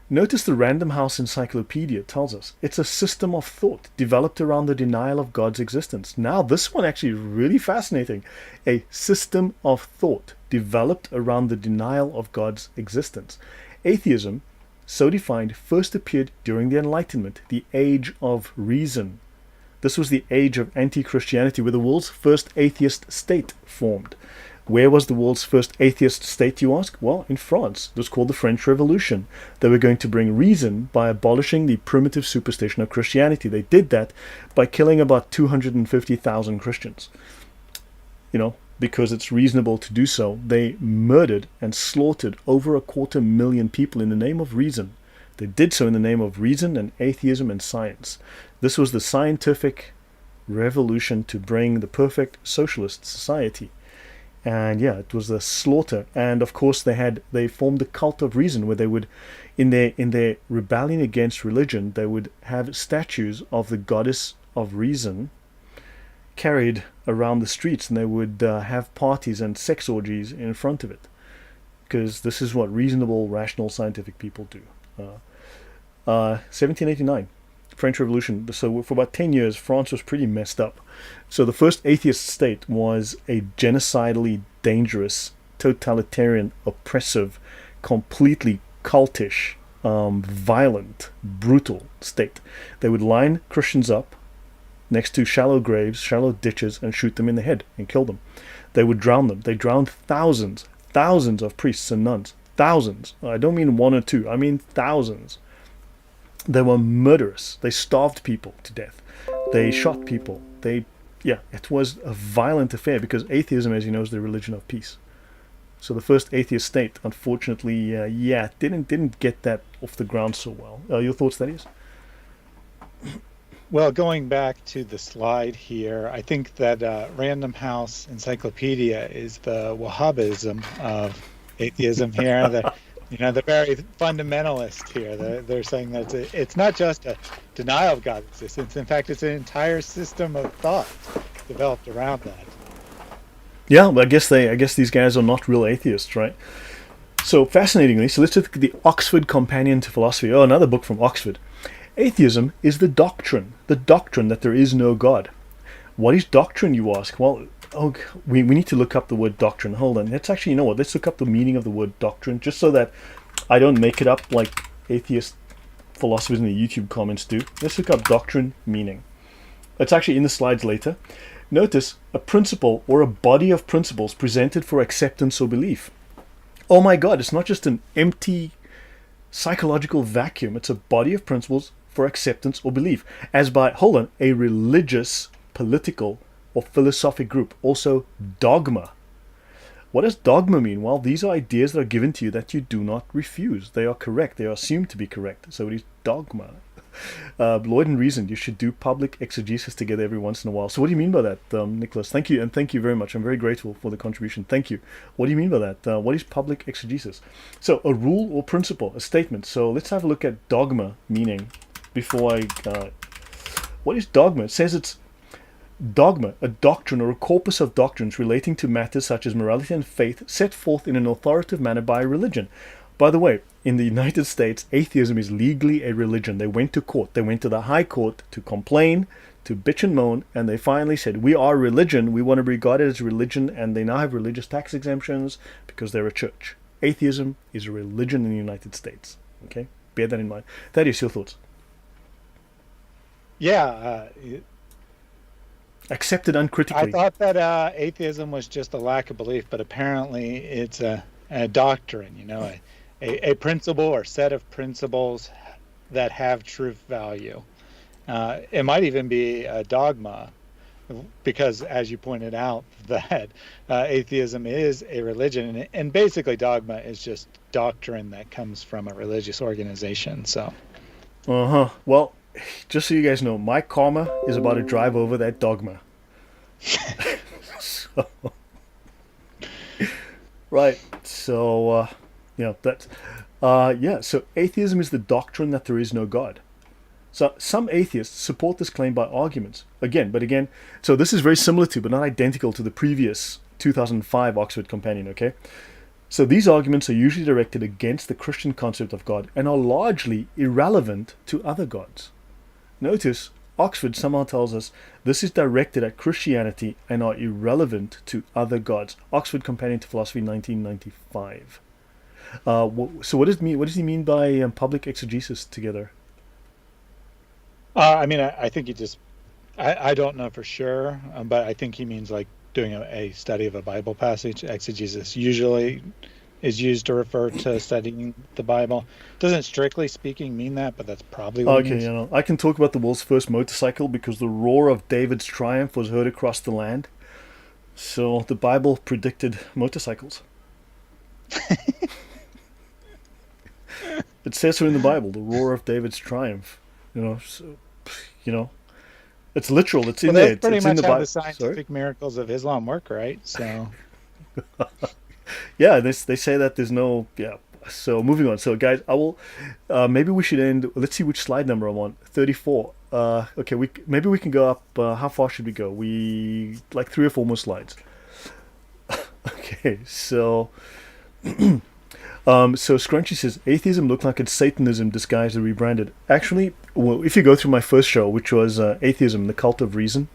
Notice the Random House Encyclopedia tells us it's a system of thought developed around the denial of God's existence. Now, this one actually is really fascinating. A system of thought developed around the denial of God's existence. Atheism, so defined, first appeared during the Enlightenment, the Age of Reason. This was the age of anti-Christianity, where the world's first atheist state formed. Where was the world's first atheist state, you ask? Well, in France. It was called the French Revolution. They were going to bring reason by abolishing the primitive superstition of Christianity. They did that by killing about 250,000 Christians. You know, because it's reasonable to do so. They murdered and slaughtered over 250,000 people in the name of reason. They did so in the name of reason and atheism and science. This was the scientific revolution to bring the perfect socialist society. And yeah, it was a slaughter. And of course they formed the cult of reason, where they would, in their rebellion against religion, they would have statues of the goddess of reason carried around the streets, and they would have parties and sex orgies in front of it, because this is what reasonable, rational, scientific people do. 1789, French Revolution. So for about 10 years, France was pretty messed up. So the first atheist state was a genocidally dangerous, totalitarian, oppressive, completely cultish, violent, brutal state. They would line Christians up next to shallow graves, shallow ditches, and shoot them in the head and kill them. They would drown them. They drowned thousands of priests and nuns. Thousands. I don't mean one or two. I mean thousands. They were murderous. They starved people to death. They shot people. It was a violent affair, because atheism, as you know, is the religion of peace. So the first atheist state, unfortunately, didn't get that off the ground so well. Your thoughts, Thaddeus?
Well, going back to the slide here, I think that Random House Encyclopedia is the Wahhabism of atheism here. The very fundamentalist here. They're saying that it's not just a denial of God's existence. In fact, it's an entire system of thought developed around that.
Yeah, but I guess these guys are not real atheists, right? So fascinatingly, so let's look at the Oxford Companion to Philosophy. Oh, another book from Oxford. Atheism is the doctrine that there is no God. What is doctrine, you ask? Well, we need to look up the word doctrine. Hold on. Let's actually, you know what? Let's look up the meaning of the word doctrine, just so that I don't make it up like atheist philosophers in the YouTube comments do. Let's look up doctrine meaning. It's actually in the slides later. Notice a principle or a body of principles presented for acceptance or belief. Oh my God, it's not just an empty psychological vacuum. It's a body of principles for acceptance or belief, as by, hold on, a religious, political, or philosophic group. Also, dogma. What does dogma mean? Well, these are ideas that are given to you that you do not refuse. They are correct. They are assumed to be correct. So it is dogma. Lloyd and Reason, you should do public exegesis together every once in a while. So what do you mean by that, Nicholas? Thank you, and thank you very much. I'm very grateful for the contribution. Thank you. What do you mean by that? What is public exegesis? So a rule or principle, a statement. So let's have a look at dogma meaning before I... what is dogma? It says it's dogma, a doctrine or a corpus of doctrines relating to matters such as morality and faith set forth in an authoritative manner by a religion. By the way, in the United States, atheism is legally a religion. They went to court. They went to the high court to complain, to bitch and moan, and they finally said, we are religion. We want to be regarded as religion, and they now have religious tax exemptions because they're a church. Atheism is a religion in the United States. Okay? Bear that in mind. That is your thoughts.
Yeah.
Accepted uncritically.
I thought that atheism was just a lack of belief, but apparently it's a doctrine, a principle or set of principles that have truth value. It might even be a dogma, because as you pointed out, that atheism is a religion, and basically dogma is just doctrine that comes from a religious organization. So
well, just so you guys know, my karma is about to drive over that dogma. So, right, so that's so atheism is the doctrine that there is no God. So some atheists support this claim by arguments. Again, so this is very similar to, but not identical to, the previous 2005 Oxford Companion, okay? So these arguments are usually directed against the Christian concept of God and are largely irrelevant to other gods. Notice, Oxford somehow tells us this is directed at Christianity and are irrelevant to other gods. Oxford Companion to Philosophy, 1995. So what does he mean by public exegesis together?
I think he just, I don't know for sure, but I think he means like doing a study of a Bible passage. Exegesis usually is used to refer to studying the Bible. Doesn't strictly speaking mean that, but that's probably what it means.
I can talk about the world's first motorcycle because the roar of David's triumph was heard across the land. So the Bible predicted motorcycles. It says so in the Bible, the roar of David's triumph. It's literal. It's in there.
That's pretty
it's
much
in the
how
Bible.
the scientific miracles of Islam work, right? So.
Yeah, they say that there's no. Yeah. So moving on. So guys, I will. Maybe we should end. Let's see which slide number I'm on. 34. Okay. Maybe we can go up. How far should we go? We like 3 or 4 more slides. Okay. So. So Scrunchy says atheism looked like it's Satanism disguised and rebranded. Actually, well, if you go through my first show, which was Atheism, the Cult of Reason,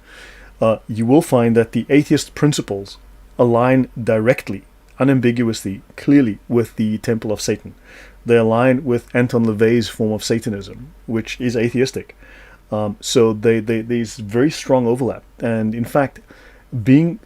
you will find that the atheist principles align directly, unambiguously, clearly with the Temple of Satan. They align with Anton LaVey's form of Satanism, which is atheistic. So there's very strong overlap, and in fact, being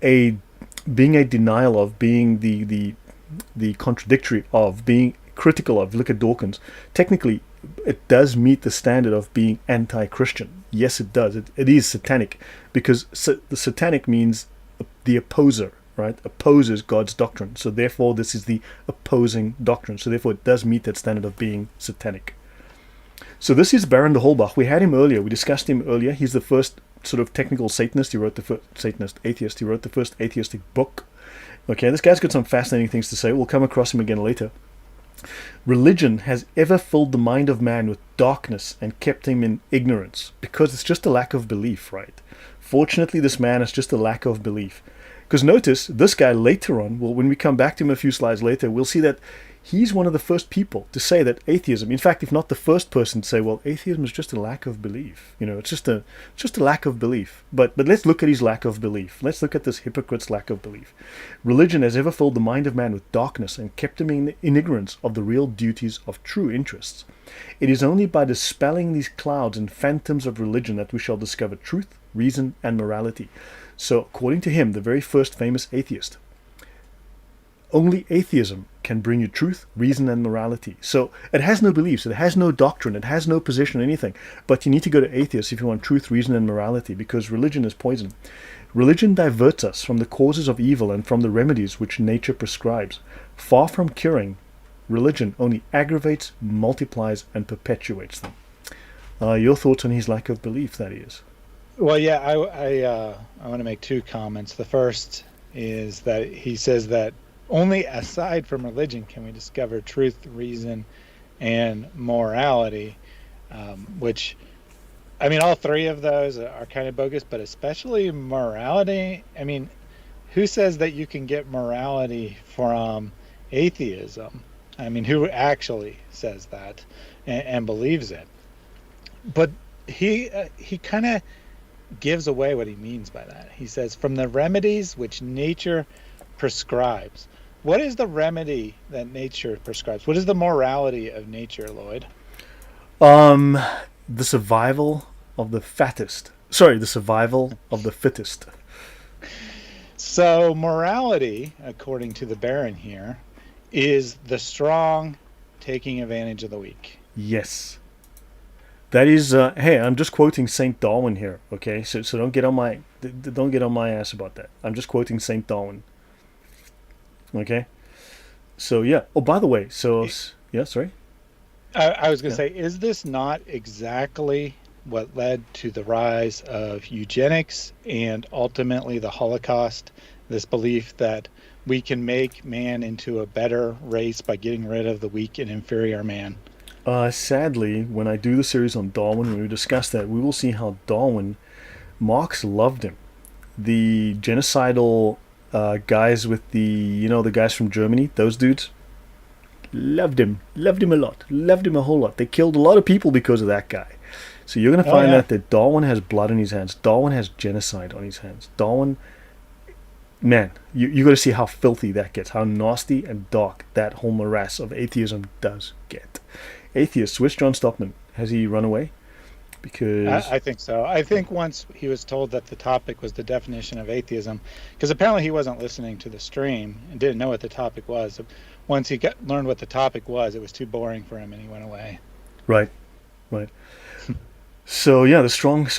a denial of, being the contradictory of, being critical of, look at Dawkins, technically it does meet the standard of being anti-Christian. Yes, it does. It is satanic, because the satanic means the opposer, right, opposes God's doctrine. So therefore, this is the opposing doctrine. So therefore, it does meet that standard of being satanic. So this is Baron de Holbach. We had him earlier. We discussed him earlier. He's the first sort of technical Satanist. He wrote the first Satanist atheist. He wrote the first atheistic book. Okay, this guy's got some fascinating things to say. We'll come across him again later. Religion has ever filled the mind of man with darkness and kept him in ignorance because it's just a lack of belief, right? Fortunately, this man has just a lack of belief. Because notice, this guy later on, well, when we come back to him a few slides later, we'll see that he's one of the first people to say that atheism, in fact, if not the first person to say, well, atheism is just a lack of belief. You know, it's just a lack of belief. But let's look at his lack of belief. Let's look at this hypocrite's lack of belief. Religion has ever filled the mind of man with darkness and kept him in ignorance of the real duties of true interests. It is only by dispelling these clouds and phantoms of religion that we shall discover truth, reason, and morality. So, according to him, the very first famous atheist, only atheism can bring you truth, reason, and morality. So it has no beliefs, it has no doctrine, it has no position, anything. But you need to go to atheists if you want truth, reason, and morality, because religion is poison. Religion diverts us from the causes of evil and from the remedies which nature prescribes. Far from curing, religion only aggravates, multiplies, and perpetuates them. Your thoughts on his lack of belief, that is?
Well, yeah, I want to make two comments. The first is that he says that only aside from religion can we discover truth, reason, and morality, which, I mean, all three of those are kind of bogus, but especially morality. I mean, who says that you can get morality from atheism? I mean, who actually says that and believes it? But he kind of gives away what he means by that. He says, from the remedies which nature prescribes. What is the remedy that nature prescribes? What is the morality of nature, Lloyd?
The survival of the fattest. Sorry, the survival of the fittest.
So morality, according to the Baron here, is the strong taking advantage of the weak.
Yes. That is, hey, I'm just quoting Saint Darwin here, okay? So don't get on my ass about that. I'm just quoting Saint Darwin. Okay, so yeah. Oh, by the way, so yeah, sorry.
I was going to say, is this not exactly what led to the rise of eugenics and ultimately the Holocaust? This belief that we can make man into a better race by getting rid of the weak and inferior man.
Sadly, when I do the series on Darwin, when we discuss that, we will see how Darwin, Marx loved him. The genocidal guys with the guys from Germany, those dudes, loved him a lot, loved him a whole lot. They killed a lot of people because of that guy. So you're going to find out that Darwin has blood on his hands. Darwin has genocide on his hands. Darwin, man, you got to see how filthy that gets, how nasty and dark that whole morass of atheism does get. Atheists, where's John Stockman? Has he run away? Because
I think so. I think once he was told that the topic was the definition of atheism, because apparently he wasn't listening to the stream and didn't know what the topic was. Once he learned what the topic was, it was too boring for him and he went away.
Right. So yeah,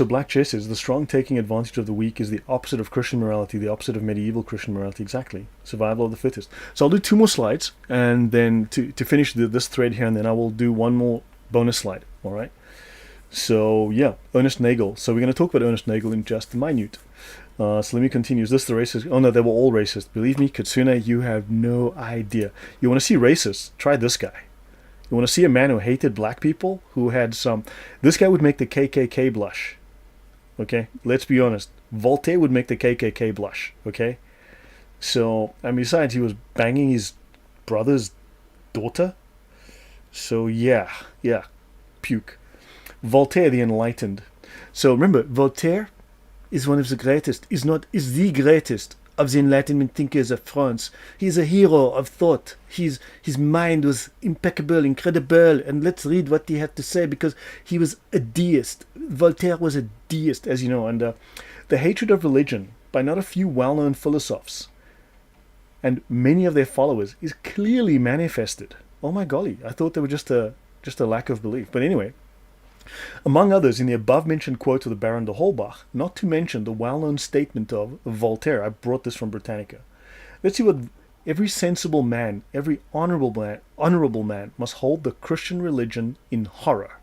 Black Chess says the strong taking advantage of the weak is the opposite of Christian morality, the opposite of medieval Christian morality, exactly. Survival of the fittest. So I'll do 2 more slides, and then to finish this thread here, and then I will do 1 more bonus slide, all right? So yeah, Ernest Nagel. So we're going to talk about Ernest Nagel in just a minute. So let me continue. Is this the racist? Oh no, they were all racist. Believe me, Katsune, you have no idea. You want to see racists? Try this guy. You want to see a man who hated black people, who had some... This guy would make the KKK blush. Okay? Let's be honest. Voltaire would make the KKK blush. Okay? So, and besides, he was banging his brother's daughter. So, yeah. Puke. Voltaire, the Enlightened. So, remember, Voltaire is one of the greatest, is the greatest of the Enlightenment thinkers of France. He's a hero of thought. His mind was impeccable, incredible, and let's read what he had to say, because he was a deist. Voltaire was a deist, as you know, and the hatred of religion by not a few well-known philosophers and many of their followers is clearly manifested. Oh my golly, I thought they were just a lack of belief. But anyway, among others, in the above-mentioned quote of the Baron de Holbach, not to mention the well-known statement of Voltaire, I brought this from Britannica, Let's see what every sensible man, every honorable man must hold the Christian religion in horror.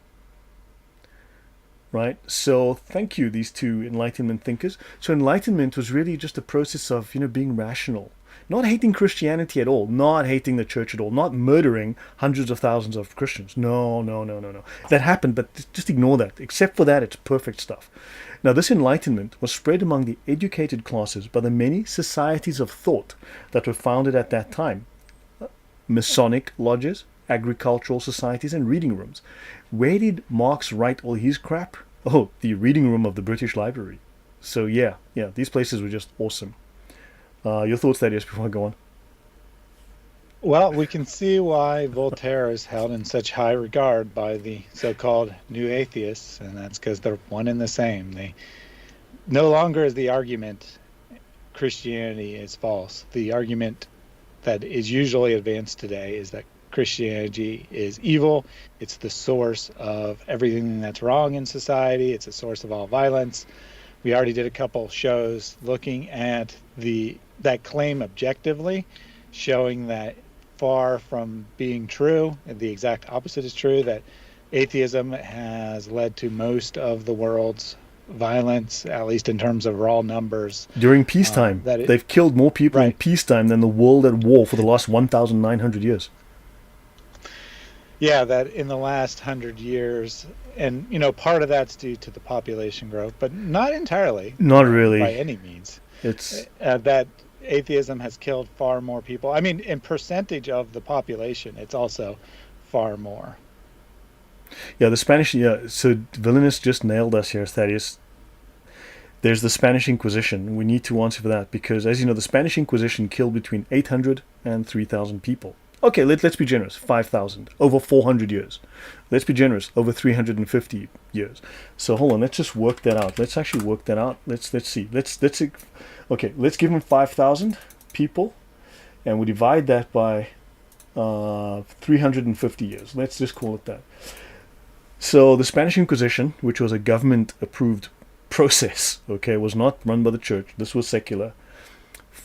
Right? So thank you, these two Enlightenment thinkers. So Enlightenment was really just a process of, being rational. Not hating Christianity at all, not hating the church at all, not murdering hundreds of thousands of Christians. No, no, no, no, no. That happened, but just ignore that. Except for that, it's perfect stuff. Now, this Enlightenment was spread among the educated classes by the many societies of thought that were founded at that time. Masonic lodges, agricultural societies, and reading rooms. Where did Marx write all his crap? Oh, the reading room of the British Library. So yeah, these places were just awesome. Your thoughts, Thaddeus, before I go on?
Well, we can see why Voltaire is held in such high regard by the so-called new atheists, and that's because they're one and the same. They no longer is the argument Christianity is false. The argument that is usually advanced today is that Christianity is evil. It's the source of everything that's wrong in society. It's a source of all violence. We already did a couple shows looking at that claim objectively, showing that far from being true, the exact opposite is true, that atheism has led to most of the world's violence, at least in terms of raw numbers.
During peacetime, they've killed more people in peacetime than the world at war for the last 1,900 years.
Yeah, that in the last 100 years, and part of that's due to the population growth, but not entirely.
Not really.
By any means.
It's
that atheism has killed far more people. I mean, in percentage of the population, it's also far more.
Yeah, the Spanish, so Villainous just nailed us here, Thaddeus. There's the Spanish Inquisition. We need to answer for that because, as you know, the Spanish Inquisition killed between 800 and 3,000 people. Okay, let's be generous, 5,000, over 400 years. Let's be generous, over 350 years. So hold on, let's just work that out. Let's actually work that out. Let's see. Okay, let's give them 5,000 people, and we divide that by 350 years. Let's just call it that. So the Spanish Inquisition, which was a government-approved process, okay, was not run by the church. This was secular.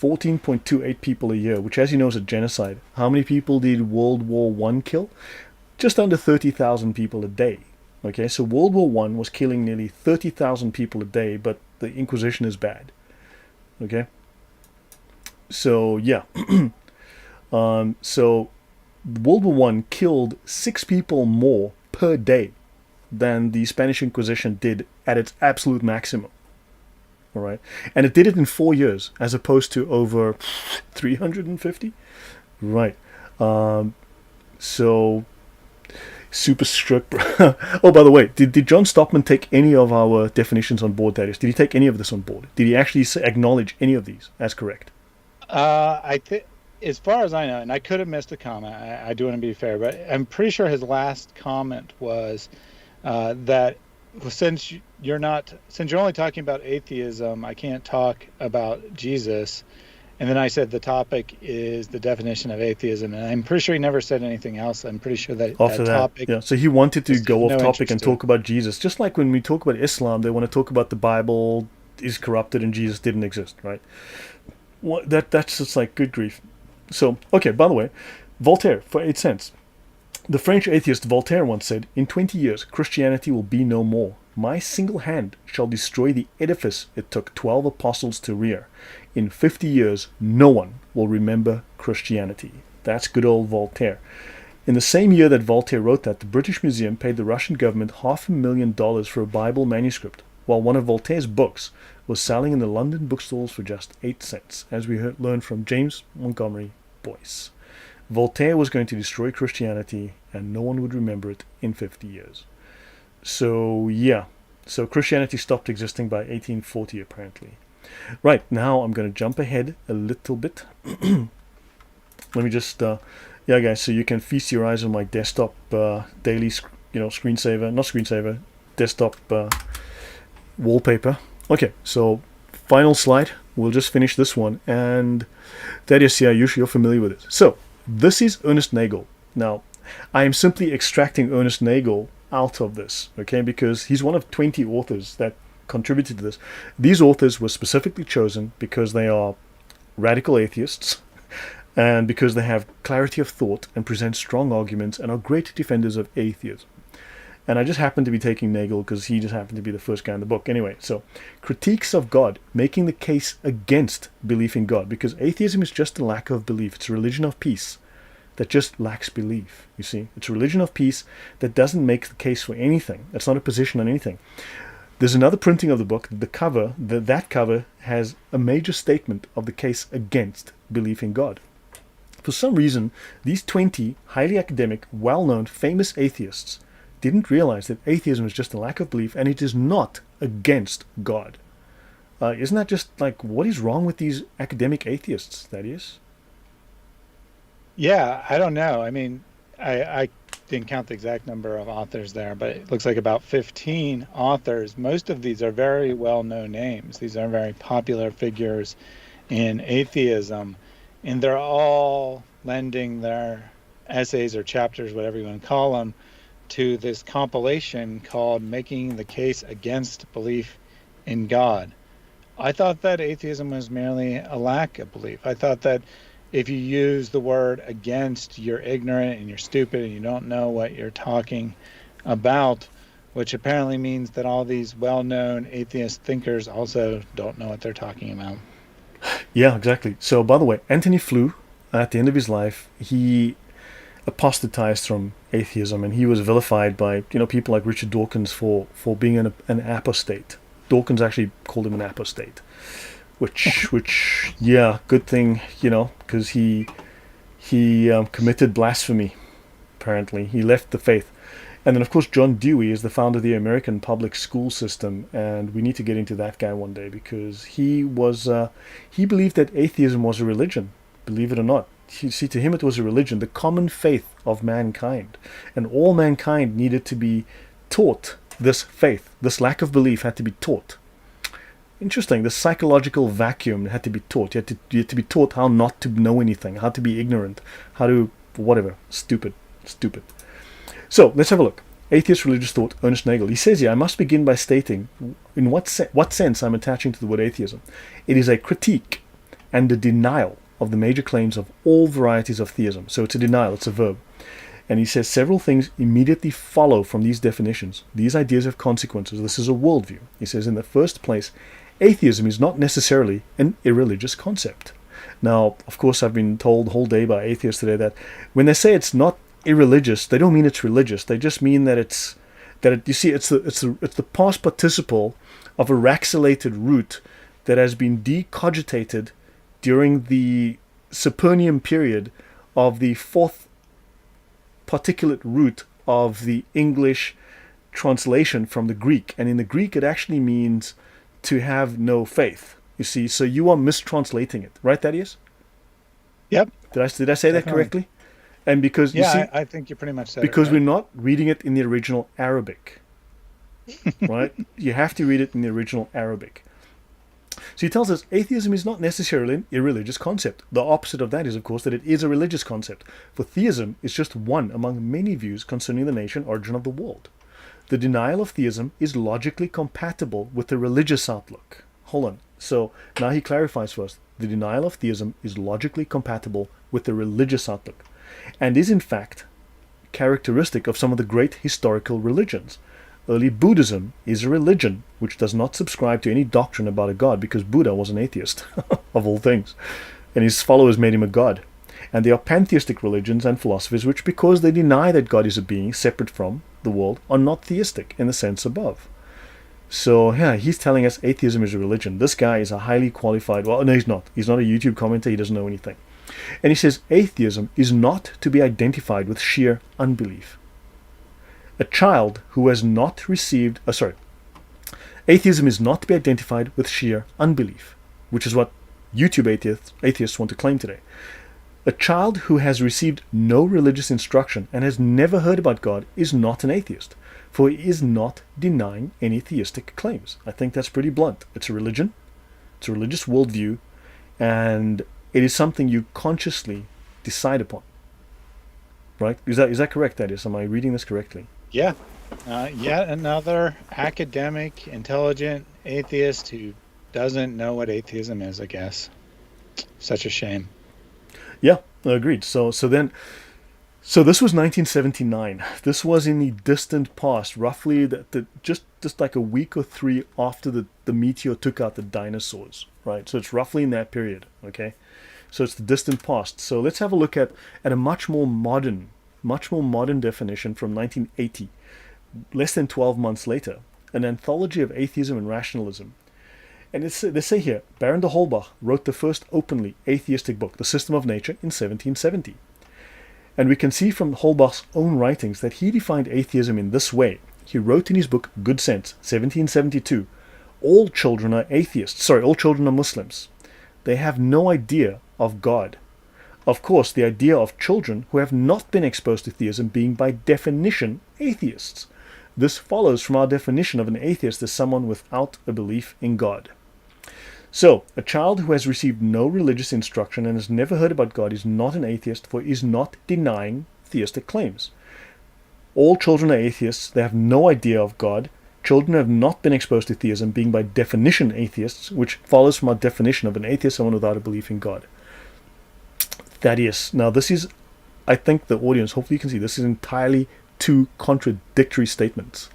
14.28 people a year, which, as you know, is a genocide. How many people did World War I kill? Just under 30,000 people a day. Okay, so World War I was killing nearly 30,000 people a day, but the Inquisition is bad. Okay, so yeah, so World War I killed 6 people more per day than the Spanish Inquisition did at its absolute maximum. All right, and it did it in 4 years as opposed to over 350. Right. So super strict. Oh, by the way, did John Stockman take any of our definitions on board, Thaddeus? Did he take any of this on board? Did he actually acknowledge any of these as correct?
I think, as far as I know, and I could have missed a comment. I do want to be fair, but I'm pretty sure his last comment was that since you're only talking about atheism, I can't talk about Jesus. And then I said the topic is the definition of atheism, and I'm pretty sure he never said anything else. I'm pretty sure that
after that topic, yeah. So he wanted to go off topic and talk about Jesus, just like when we talk about Islam, they want to talk about the Bible is corrupted and Jesus didn't exist, right? That's just like good grief. So okay, by the way, Voltaire for 8 cents. The French atheist Voltaire once said, "In 20 years, Christianity will be no more. My single hand shall destroy the edifice it took 12 apostles to rear. In 50 years, no one will remember Christianity." That's good old Voltaire. In the same year that Voltaire wrote that, the British Museum paid the Russian government $500,000 for a Bible manuscript, while one of Voltaire's books was selling in the London bookstores for just 8 cents, as we learned from James Montgomery Boyce. Voltaire was going to destroy Christianity, and no one would remember it in 50 years. So, yeah. So Christianity stopped existing by 1840, apparently. Right, now I'm going to jump ahead a little bit. Let me just, yeah, guys, so you can feast your eyes on my desktop daily, desktop wallpaper. Okay, so final slide. We'll just finish this one, and Thaddeus, yeah, you're familiar with it. So, this is Ernest Nagel. Now, I am simply extracting Ernest Nagel out of this, okay, because he's one of 20 authors that contributed to this. These authors were specifically chosen because they are radical atheists, and because they have clarity of thought and present strong arguments and are great defenders of atheism. And I just happened to be taking Nagel because he just happened to be the first guy in the book. Anyway, so critiques of God, making the case against belief in God, because atheism is just a lack of belief. It's a religion of peace that just lacks belief, you see. It's a religion of peace that doesn't make the case for anything. It's not a position on anything. There's another printing of the book. The cover, that cover has a major statement of the case against belief in God. For some reason, these 20 highly academic, well-known, famous atheists didn't realize that atheism is just a lack of belief and it is not against God. Isn't that just like, what is wrong with these academic atheists, that is?
Yeah, I don't know. I mean, I didn't count the exact number of authors there, but it looks like about 15 authors. Most of these are very well-known names. These are very popular figures in atheism, and they're all lending their essays or chapters, whatever you want to call them, to this compilation called Making the Case Against Belief in God. I thought that atheism was merely a lack of belief. I thought that if you use the word against, you're ignorant and you're stupid and you don't know what you're talking about, which apparently means that all these well-known atheist thinkers also don't know what they're talking about.
Yeah, exactly. So, by the way, Anthony Flew, at the end of his life, he apostatized from atheism, and he was vilified by people like Richard Dawkins for being an apostate. Dawkins actually called him an apostate, which yeah, good thing, because he committed blasphemy. Apparently, he left the faith. And then, of course, John Dewey is the founder of the American public school system, and we need to get into that guy one day because he believed that atheism was a religion, believe it or not. You see, to him it was a religion, the common faith of mankind. And all mankind needed to be taught this faith. This lack of belief had to be taught. Interesting, the psychological vacuum had to be taught. You had to be taught how not to know anything, how to be ignorant, how to whatever. Stupid. So, let's have a look. Atheist religious thought, Ernest Nagel. He says here, I must begin by stating in what sense I'm attaching to the word atheism. It is a critique and a denial of the major claims of all varieties of theism. So it's a denial, it's a verb. And he says several things immediately follow from these definitions. These ideas have consequences. This is a worldview. He says, in the first place, atheism is not necessarily an irreligious concept. Now, of course, I've been told the whole day by atheists today that when they say it's not irreligious, they don't mean it's religious. They just mean that it's the past participle of a raxylated root that has been decogitated during the Saturnian period of the fourth particulate root of the English translation from the Greek. And in the Greek, it actually means to have no faith. You see, so you are mistranslating it, right, Thaddeus?
Yep.
Did I say that correctly? And because you see,
I think you pretty much said
because
it right.
we're not reading it in the original Arabic, right? You have to read it in the original Arabic. So he tells us atheism is not necessarily an irreligious concept. The opposite of that is, of course, that it is a religious concept. For theism is just one among many views concerning the nature origin of the world. The denial of theism is logically compatible with the religious outlook. Hold on. So now he clarifies for us. The denial of theism is logically compatible with the religious outlook, and is in fact characteristic of some of the great historical religions. Early Buddhism is a religion which does not subscribe to any doctrine about a god, because Buddha was an atheist, of all things, and his followers made him a god. And there are pantheistic religions and philosophies which, because they deny that God is a being separate from the world, are not theistic in the sense above. So yeah, he's telling us atheism is a religion. This guy is a highly qualified, well, no, he's not. He's not a YouTube commentator, he doesn't know anything. And he says atheism is not to be identified with sheer unbelief. A child who has not received, atheism is not to be identified with sheer unbelief, which is what YouTube atheists want to claim today. A child who has received no religious instruction and has never heard about God is not an atheist, for he is not denying any theistic claims. I think that's pretty blunt. It's a religion, it's a religious worldview, and it is something you consciously decide upon. Right? Is that correct, Thaddeus? Am I reading this correctly?
Yeah. Yet another academic, intelligent atheist who doesn't know what atheism is, I guess. such a shame.
Yeah, agreed. So this was 1979. This was in the distant past, roughly just like a week or three after the meteor took out the dinosaurs, right? So it's roughly in that period, okay? So it's the distant past. So let's have a look at a much more modern definition from 1980, less than 12 months later, an anthology of atheism and rationalism. And they say here, Baron de Holbach wrote the first openly atheistic book, The System of Nature, in 1770. And we can see from Holbach's own writings that he defined atheism in this way. He wrote in his book Good Sense, 1772, all children are atheists. Sorry, all children are Muslims. They have no idea of God. Of course, the idea of children who have not been exposed to theism being by definition atheists. This follows from our definition of an atheist as someone without a belief in God. So, a child who has received no religious instruction and has never heard about God is not an atheist, for he is not denying theistic claims. All children are atheists. They have no idea of God. Children who have not been exposed to theism being by definition atheists, which follows from our definition of an atheist, someone without a belief in God. Thaddeus. Now, this is, I think the audience, hopefully you can see, this is entirely two contradictory statements.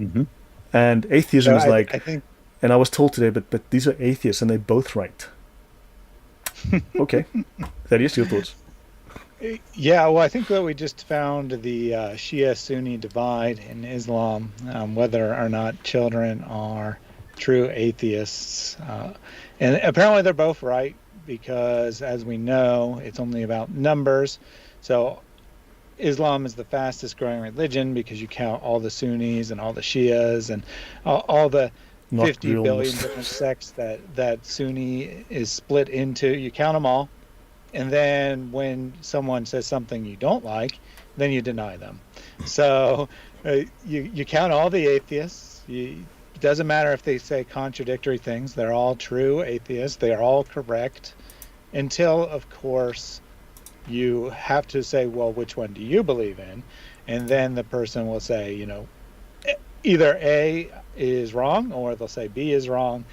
Mm-hmm.
And atheism is like...
I think...
And I was told today, but these are atheists and they're both right. Okay. Thaddeus, your thoughts?
Yeah, well, I think that we just found the Shia-Sunni divide in Islam, whether or not children are true atheists. And apparently they're both right because, as we know, it's only about numbers. So Islam is the fastest growing religion because you count all the Sunnis and all the Shias and all the 50 billion different sects that Sunni is split into. You count them all, and then when someone says something you don't like, then you deny them. So you count all the atheists. It doesn't matter if they say contradictory things. They're all true atheists. They are all correct until, of course, you have to say, well, which one do you believe in? And then the person will say, either A is wrong, or they'll say B is wrong,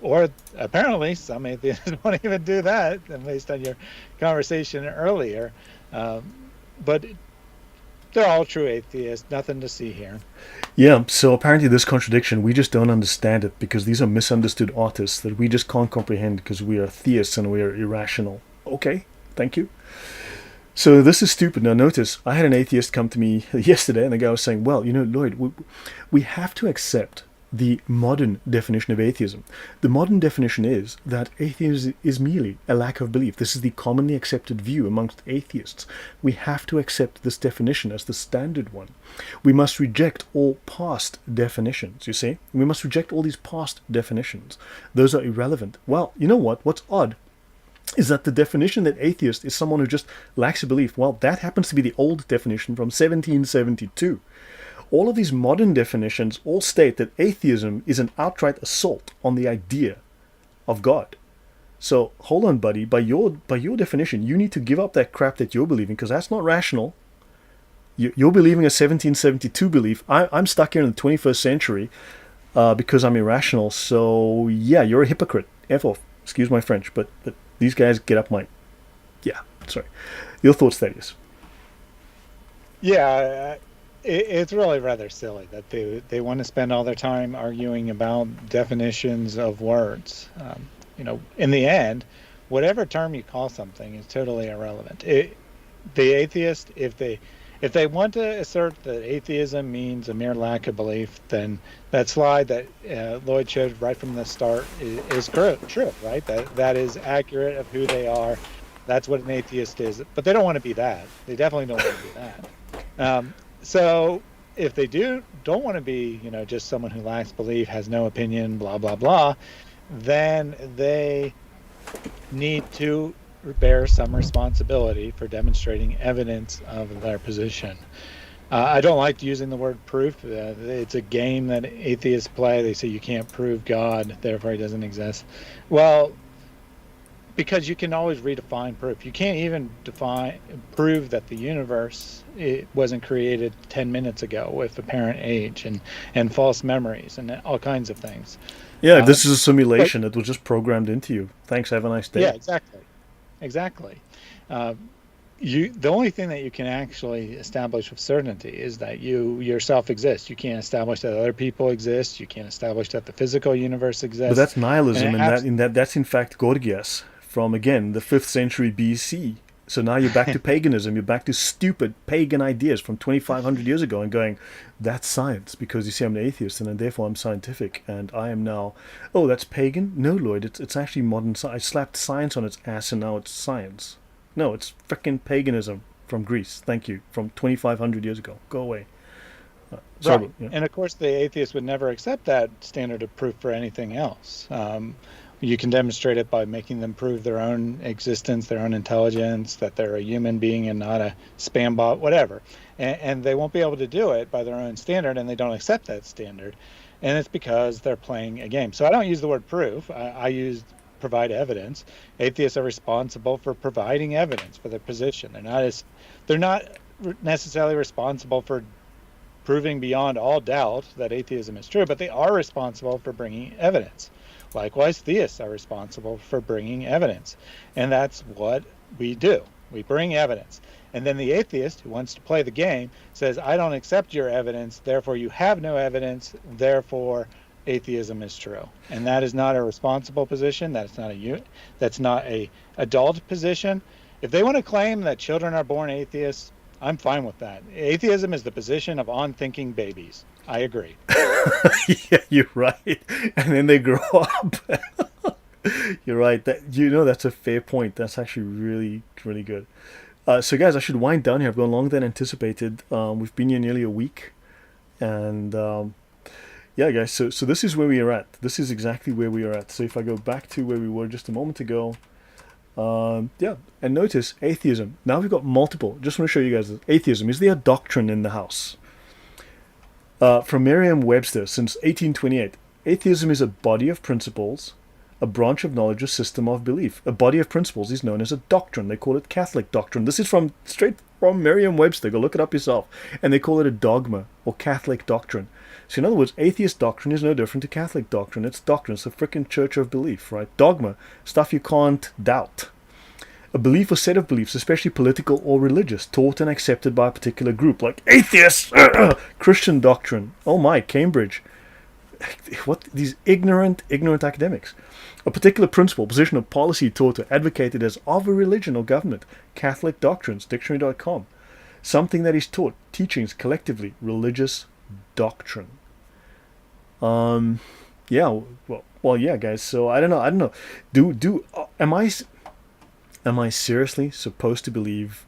or apparently some atheists won't even do that, based on your conversation earlier. But they're all true atheists, nothing to see here.
Yeah, so apparently this contradiction, we just don't understand it because these are misunderstood artists that we just can't comprehend because we are theists and we are irrational. Okay, thank you. So this is stupid. Now notice, I had an atheist come to me yesterday and the guy was saying, well, Lloyd, we have to accept the modern definition of atheism. The modern definition is that atheism is merely a lack of belief. This is the commonly accepted view amongst atheists. We have to accept this definition as the standard one. We must reject all past definitions, you see? We must reject all these past definitions. Those are irrelevant. Well, you know what? What's odd is that the definition that atheist is someone who just lacks a belief, well, that happens to be the old definition from 1772. All of these modern definitions all state that atheism is an outright assault on the idea of God. So, hold on, buddy. By your definition, you need to give up that crap that you're believing, because that's not rational. You're believing a 1772 belief. I'm stuck here in the 21st century because I'm irrational. So, yeah, you're a hypocrite. F off. Excuse my French, but these guys get up my... Yeah, sorry. Your thoughts, Thaddeus?
Yeah, it's really rather silly that they want to spend all their time arguing about definitions of words. In the end, whatever term you call something is totally irrelevant. The atheist, if they want to assert that atheism means a mere lack of belief, then that slide that Lloyd showed right from the start is true, right? That is accurate of who they are. That's what an atheist is. But they don't want to be that. They definitely don't want to be that. So if they don't want to be, just someone who lacks belief, has no opinion, blah, blah, blah, then they need to bear some responsibility for demonstrating evidence of their position. I don't like using the word proof. It's a game that atheists play. They say you can't prove God, therefore he doesn't exist. Well, because you can always redefine proof. You can't even prove that the universe wasn't created 10 minutes ago with apparent age and false memories and all kinds of things.
Yeah, if this is a
But
simulation, it was just programmed into you. Thanks, have a nice
yeah,
day.
exactly. Uh, the only thing that you can actually establish with certainty is that you yourself exist. You can't establish that other people exist. You can't establish that the physical universe
But
exists.
that's nihilism,
And
and that's in fact Gorgias from again the 5th century BC. So now you're back to paganism. You're back to stupid pagan ideas from 2,500 years ago, and going, that's science because you see I'm an atheist, and then therefore I'm scientific, and I am now. Oh, that's pagan? No, Lloyd, it's actually modern science. I slapped science on its ass, and now it's science. No, it's frickin' paganism from Greece. Thank you, from 2,500 years ago. Go away. Sorry.
right.
Yeah.
And of course, the atheist would never accept that standard of proof for anything else. You can demonstrate it by making them prove their own existence, their own intelligence, that they're a human being and not a spam bot, whatever. And they won't be able to do it by their own standard, and they don't accept that standard. And it's because they're playing a game. So I don't use the word proof. I use provide evidence. Atheists are responsible for providing evidence for their position. They're not necessarily responsible for proving beyond all doubt that atheism is true, but they are responsible for bringing evidence. Likewise, theists are responsible for bringing evidence. And that's what we do. We bring evidence. And then the atheist who wants to play the game says, I don't accept your evidence, therefore you have no evidence, therefore atheism is true. And that is not a responsible position. That's not a adult position. If they want to claim that children are born atheists, I'm fine with that. Atheism is the position of unthinking babies. I agree.
Yeah, you're right. And then they grow up. You're right. That's a fair point. That's actually really, really good. So, guys, I should wind down here. I've gone longer than anticipated. We've been here nearly a week. And, yeah, guys, so this is where we are at. This is exactly where we are at. So if I go back to where we were just a moment ago, yeah, and notice atheism. Now we've got multiple. Just want to show you guys this. Atheism. Is there a doctrine in the house? From Merriam-Webster, since 1828, atheism is a body of principles, a branch of knowledge, a system of belief. A body of principles is known as a doctrine. They call it Catholic doctrine. This is straight from Merriam-Webster. Go look it up yourself. And they call it a dogma or Catholic doctrine. So in other words, atheist doctrine is no different to Catholic doctrine. It's doctrine. It's a frickin' church of belief, right? Dogma, stuff you can't doubt. A belief or set of beliefs, especially political or religious, taught and accepted by a particular group, like atheists. Christian doctrine. Oh my, Cambridge. What, these ignorant academics. A particular principle, position, or policy taught or advocated as of a religion or government. Catholic doctrines, dictionary.com. Something that is taught, teachings collectively, religious doctrine. Yeah, well, yeah, guys. So I don't know. Am I seriously supposed to believe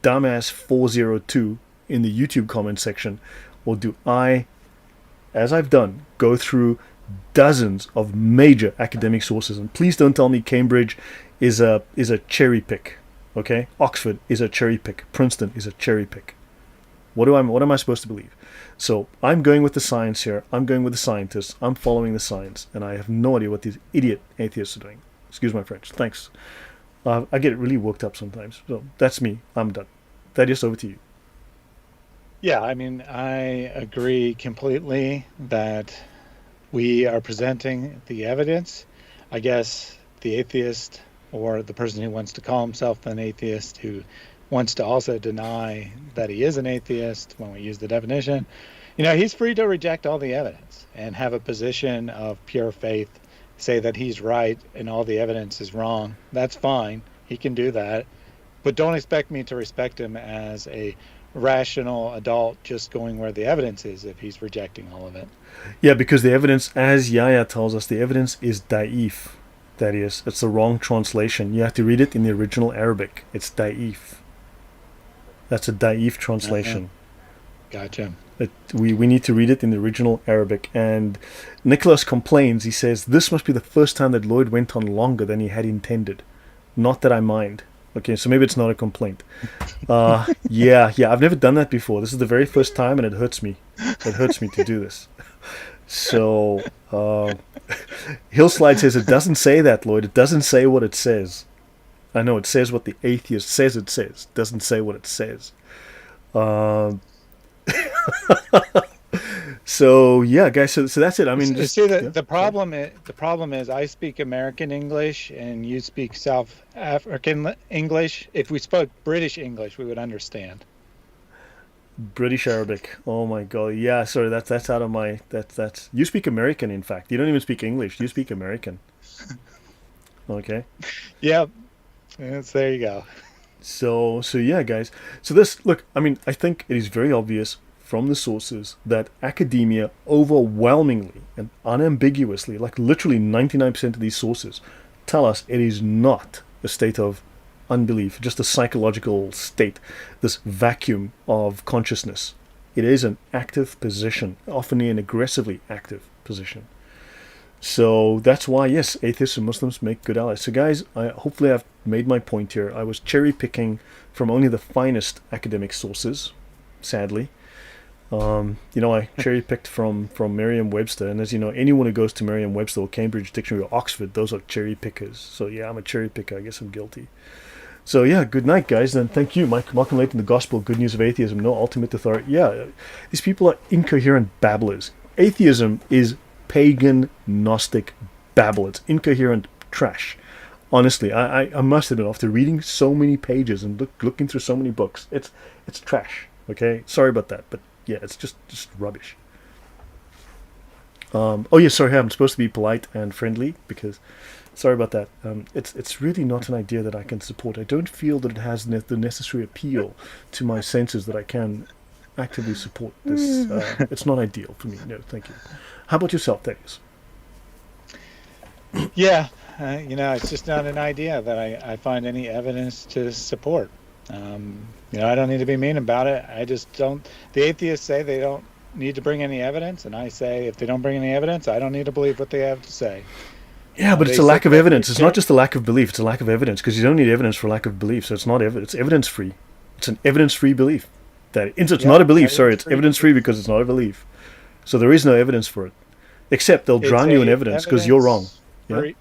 dumbass 402 in the YouTube comment section, or do I, as I've done, go through dozens of major academic sources? And please don't tell me Cambridge is a cherry pick, okay? Oxford is a cherry pick. Princeton is a cherry pick. What am I supposed to believe? So I'm going with the science here. I'm going with the scientists. I'm following the science, and I have no idea what these idiot atheists are doing. Excuse my French. Thanks. I get really worked up sometimes. So that's me. I'm done. Thaddeus, over to you.
Yeah, I mean, I agree completely that we are presenting the evidence. I guess the atheist, or the person who wants to call himself an atheist, who wants to also deny that he is an atheist when we use the definition, he's free to reject all the evidence and have a position of pure faith, say that he's right and all the evidence is wrong. That's fine. He can do that. But don't expect me to respect him as a rational adult just going where the evidence is if he's rejecting all of it.
Yeah, because the evidence, as Yahya tells us, the evidence is da'if. That is, it's the wrong translation. You have to read it in the original Arabic. It's da'if. That's a da'if translation.
Gotcha.
We need to read it in the original Arabic. And Nicholas complains. He says, this must be the first time that Lloyd went on longer than he had intended. Not that I mind. Okay, so maybe it's not a complaint. Yeah, I've never done that before. This is the very first time, and it hurts me. It hurts me to do this. So, Hillslide says it doesn't say that, Lloyd. It doesn't say what it says. I know it says what the atheist says it says. It doesn't say what it says. Um, so yeah, guys. So that's it. I mean, just
See,
yeah, sorry.
the problem is I speak American English and you speak South African English. If we spoke British English, we would understand.
British Arabic. Oh my god. Yeah. Sorry. That's out of my. That's. You speak American. In fact, you don't even speak English. You speak American. Okay.
Yeah, yes, there you go.
So yeah, guys. So this look. I mean, I think it is very obvious from the sources that academia overwhelmingly and unambiguously, like literally 99% of these sources, tell us it is not a state of unbelief, just a psychological state, this vacuum of consciousness. It is an active position, often an aggressively active position. So that's why, yes, atheists and Muslims make good allies. So, guys, hopefully I've made my point here. I was cherry picking from only the finest academic sources, sadly. I cherry picked from Merriam-Webster, and as you know, anyone who goes to Merriam-Webster or Cambridge Dictionary or Oxford, those are cherry pickers. So, yeah, I'm a cherry picker. I guess I'm guilty. So yeah, good night, guys. And thank you, Mike. Malcolm Leighton, The Gospel, Good News of Atheism, No Ultimate Authority. Yeah, these people are incoherent babblers. Atheism is pagan, Gnostic babble. It's incoherent trash. Honestly, I must admit, after reading so many pages and looking through so many books, it's trash. Okay, sorry about that, but yeah, it's just rubbish. Oh yeah, sorry, I'm supposed to be polite and friendly because sorry about that. It's really not an idea that I can support. I don't feel that it has the necessary appeal to my senses that I can actively support this. It's not ideal for me. No, thank you. How about yourself, Thaddeus?
Yeah, it's just not an idea that I find any evidence to support. I don't need to be mean about it. I just don't. The atheists say they don't need to bring any evidence, and I say if they don't bring any evidence, I don't need to believe what they have to say.
Yeah, but it's
They
a
say
lack of
that we
evidence. It's not just a lack of belief. It's a lack of evidence because you don't need evidence for lack of belief. So it's not evidence. It's evidence free. It's an evidence free belief. It's
Yep,
not a belief. Sorry, it's
evidence-free
evidence free
belief.
because it's not a belief. So there is no evidence for it, except they'll
It's
drown you in
a
evidence because you're wrong. Yeah,
free,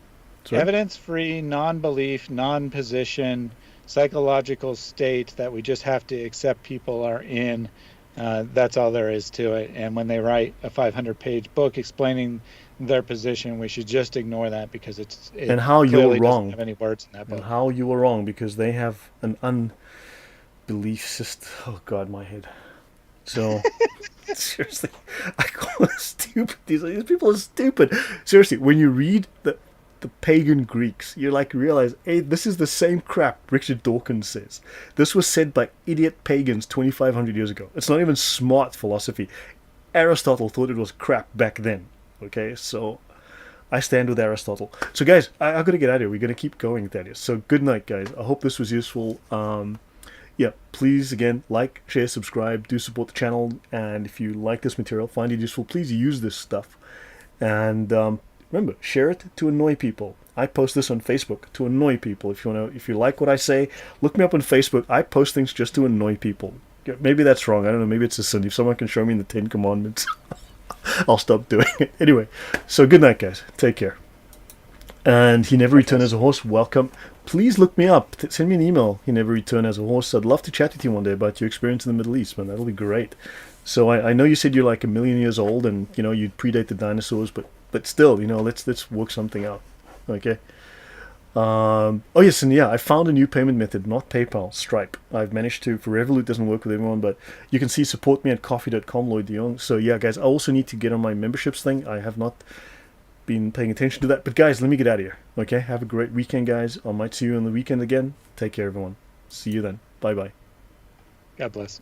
sorry.
evidence-free, non-belief, non-position, psychological state that we just have to accept people are in. That's all there is to it. And when they write a 500-page book explaining their position, we should just ignore that because it
And how you're
clearly doesn't
wrong,
have any words in that
and
book.
how you were wrong because they have an unbelief system. Oh God, my head. So seriously, I call it stupid. These people are stupid. Seriously, when you read the pagan Greeks, you like realize, hey, this is the same crap Richard Dawkins says. This was said by idiot pagans 2,500 years ago. It's not even smart philosophy. Aristotle thought it was crap back then. Okay, so I stand with Aristotle. So guys, I got to get out of here. We're going to keep going, Thaddeus. So good night, guys. I hope this was useful. Yeah, please again like, share, subscribe, do support the channel, and if you like this material, find it useful, please use this stuff. And remember, share it to annoy people. I post this on Facebook to annoy people. If you like what I say, look me up on Facebook. I post things just to annoy people. Yeah, maybe that's wrong. I don't know. Maybe it's a sin. If someone can show me in the Ten Commandments, I'll stop doing it. Anyway, so good night, guys. Take care. And He Never Returned as a Horse, welcome. Please look me up. Send me an email. He Never Returned as a Horse. I'd love to chat with you one day about your experience in the Middle East, man. That'll be great. So I know you said you're like 1,000,000 years old and you'd predate the dinosaurs, but still, let's work something out. Okay. Oh yes, and yeah, I found a new payment method, not PayPal, Stripe. I've managed to. For Revolut doesn't work with everyone, but you can see support me at coffee.com, Lloyd DeYoung. So yeah, guys, I also need to get on my memberships thing. I have not been paying attention to that. But guys, let me get out of here. Okay, have a great weekend, guys. I might see you on the weekend again. Take care, everyone. See you then. Bye bye.
God bless.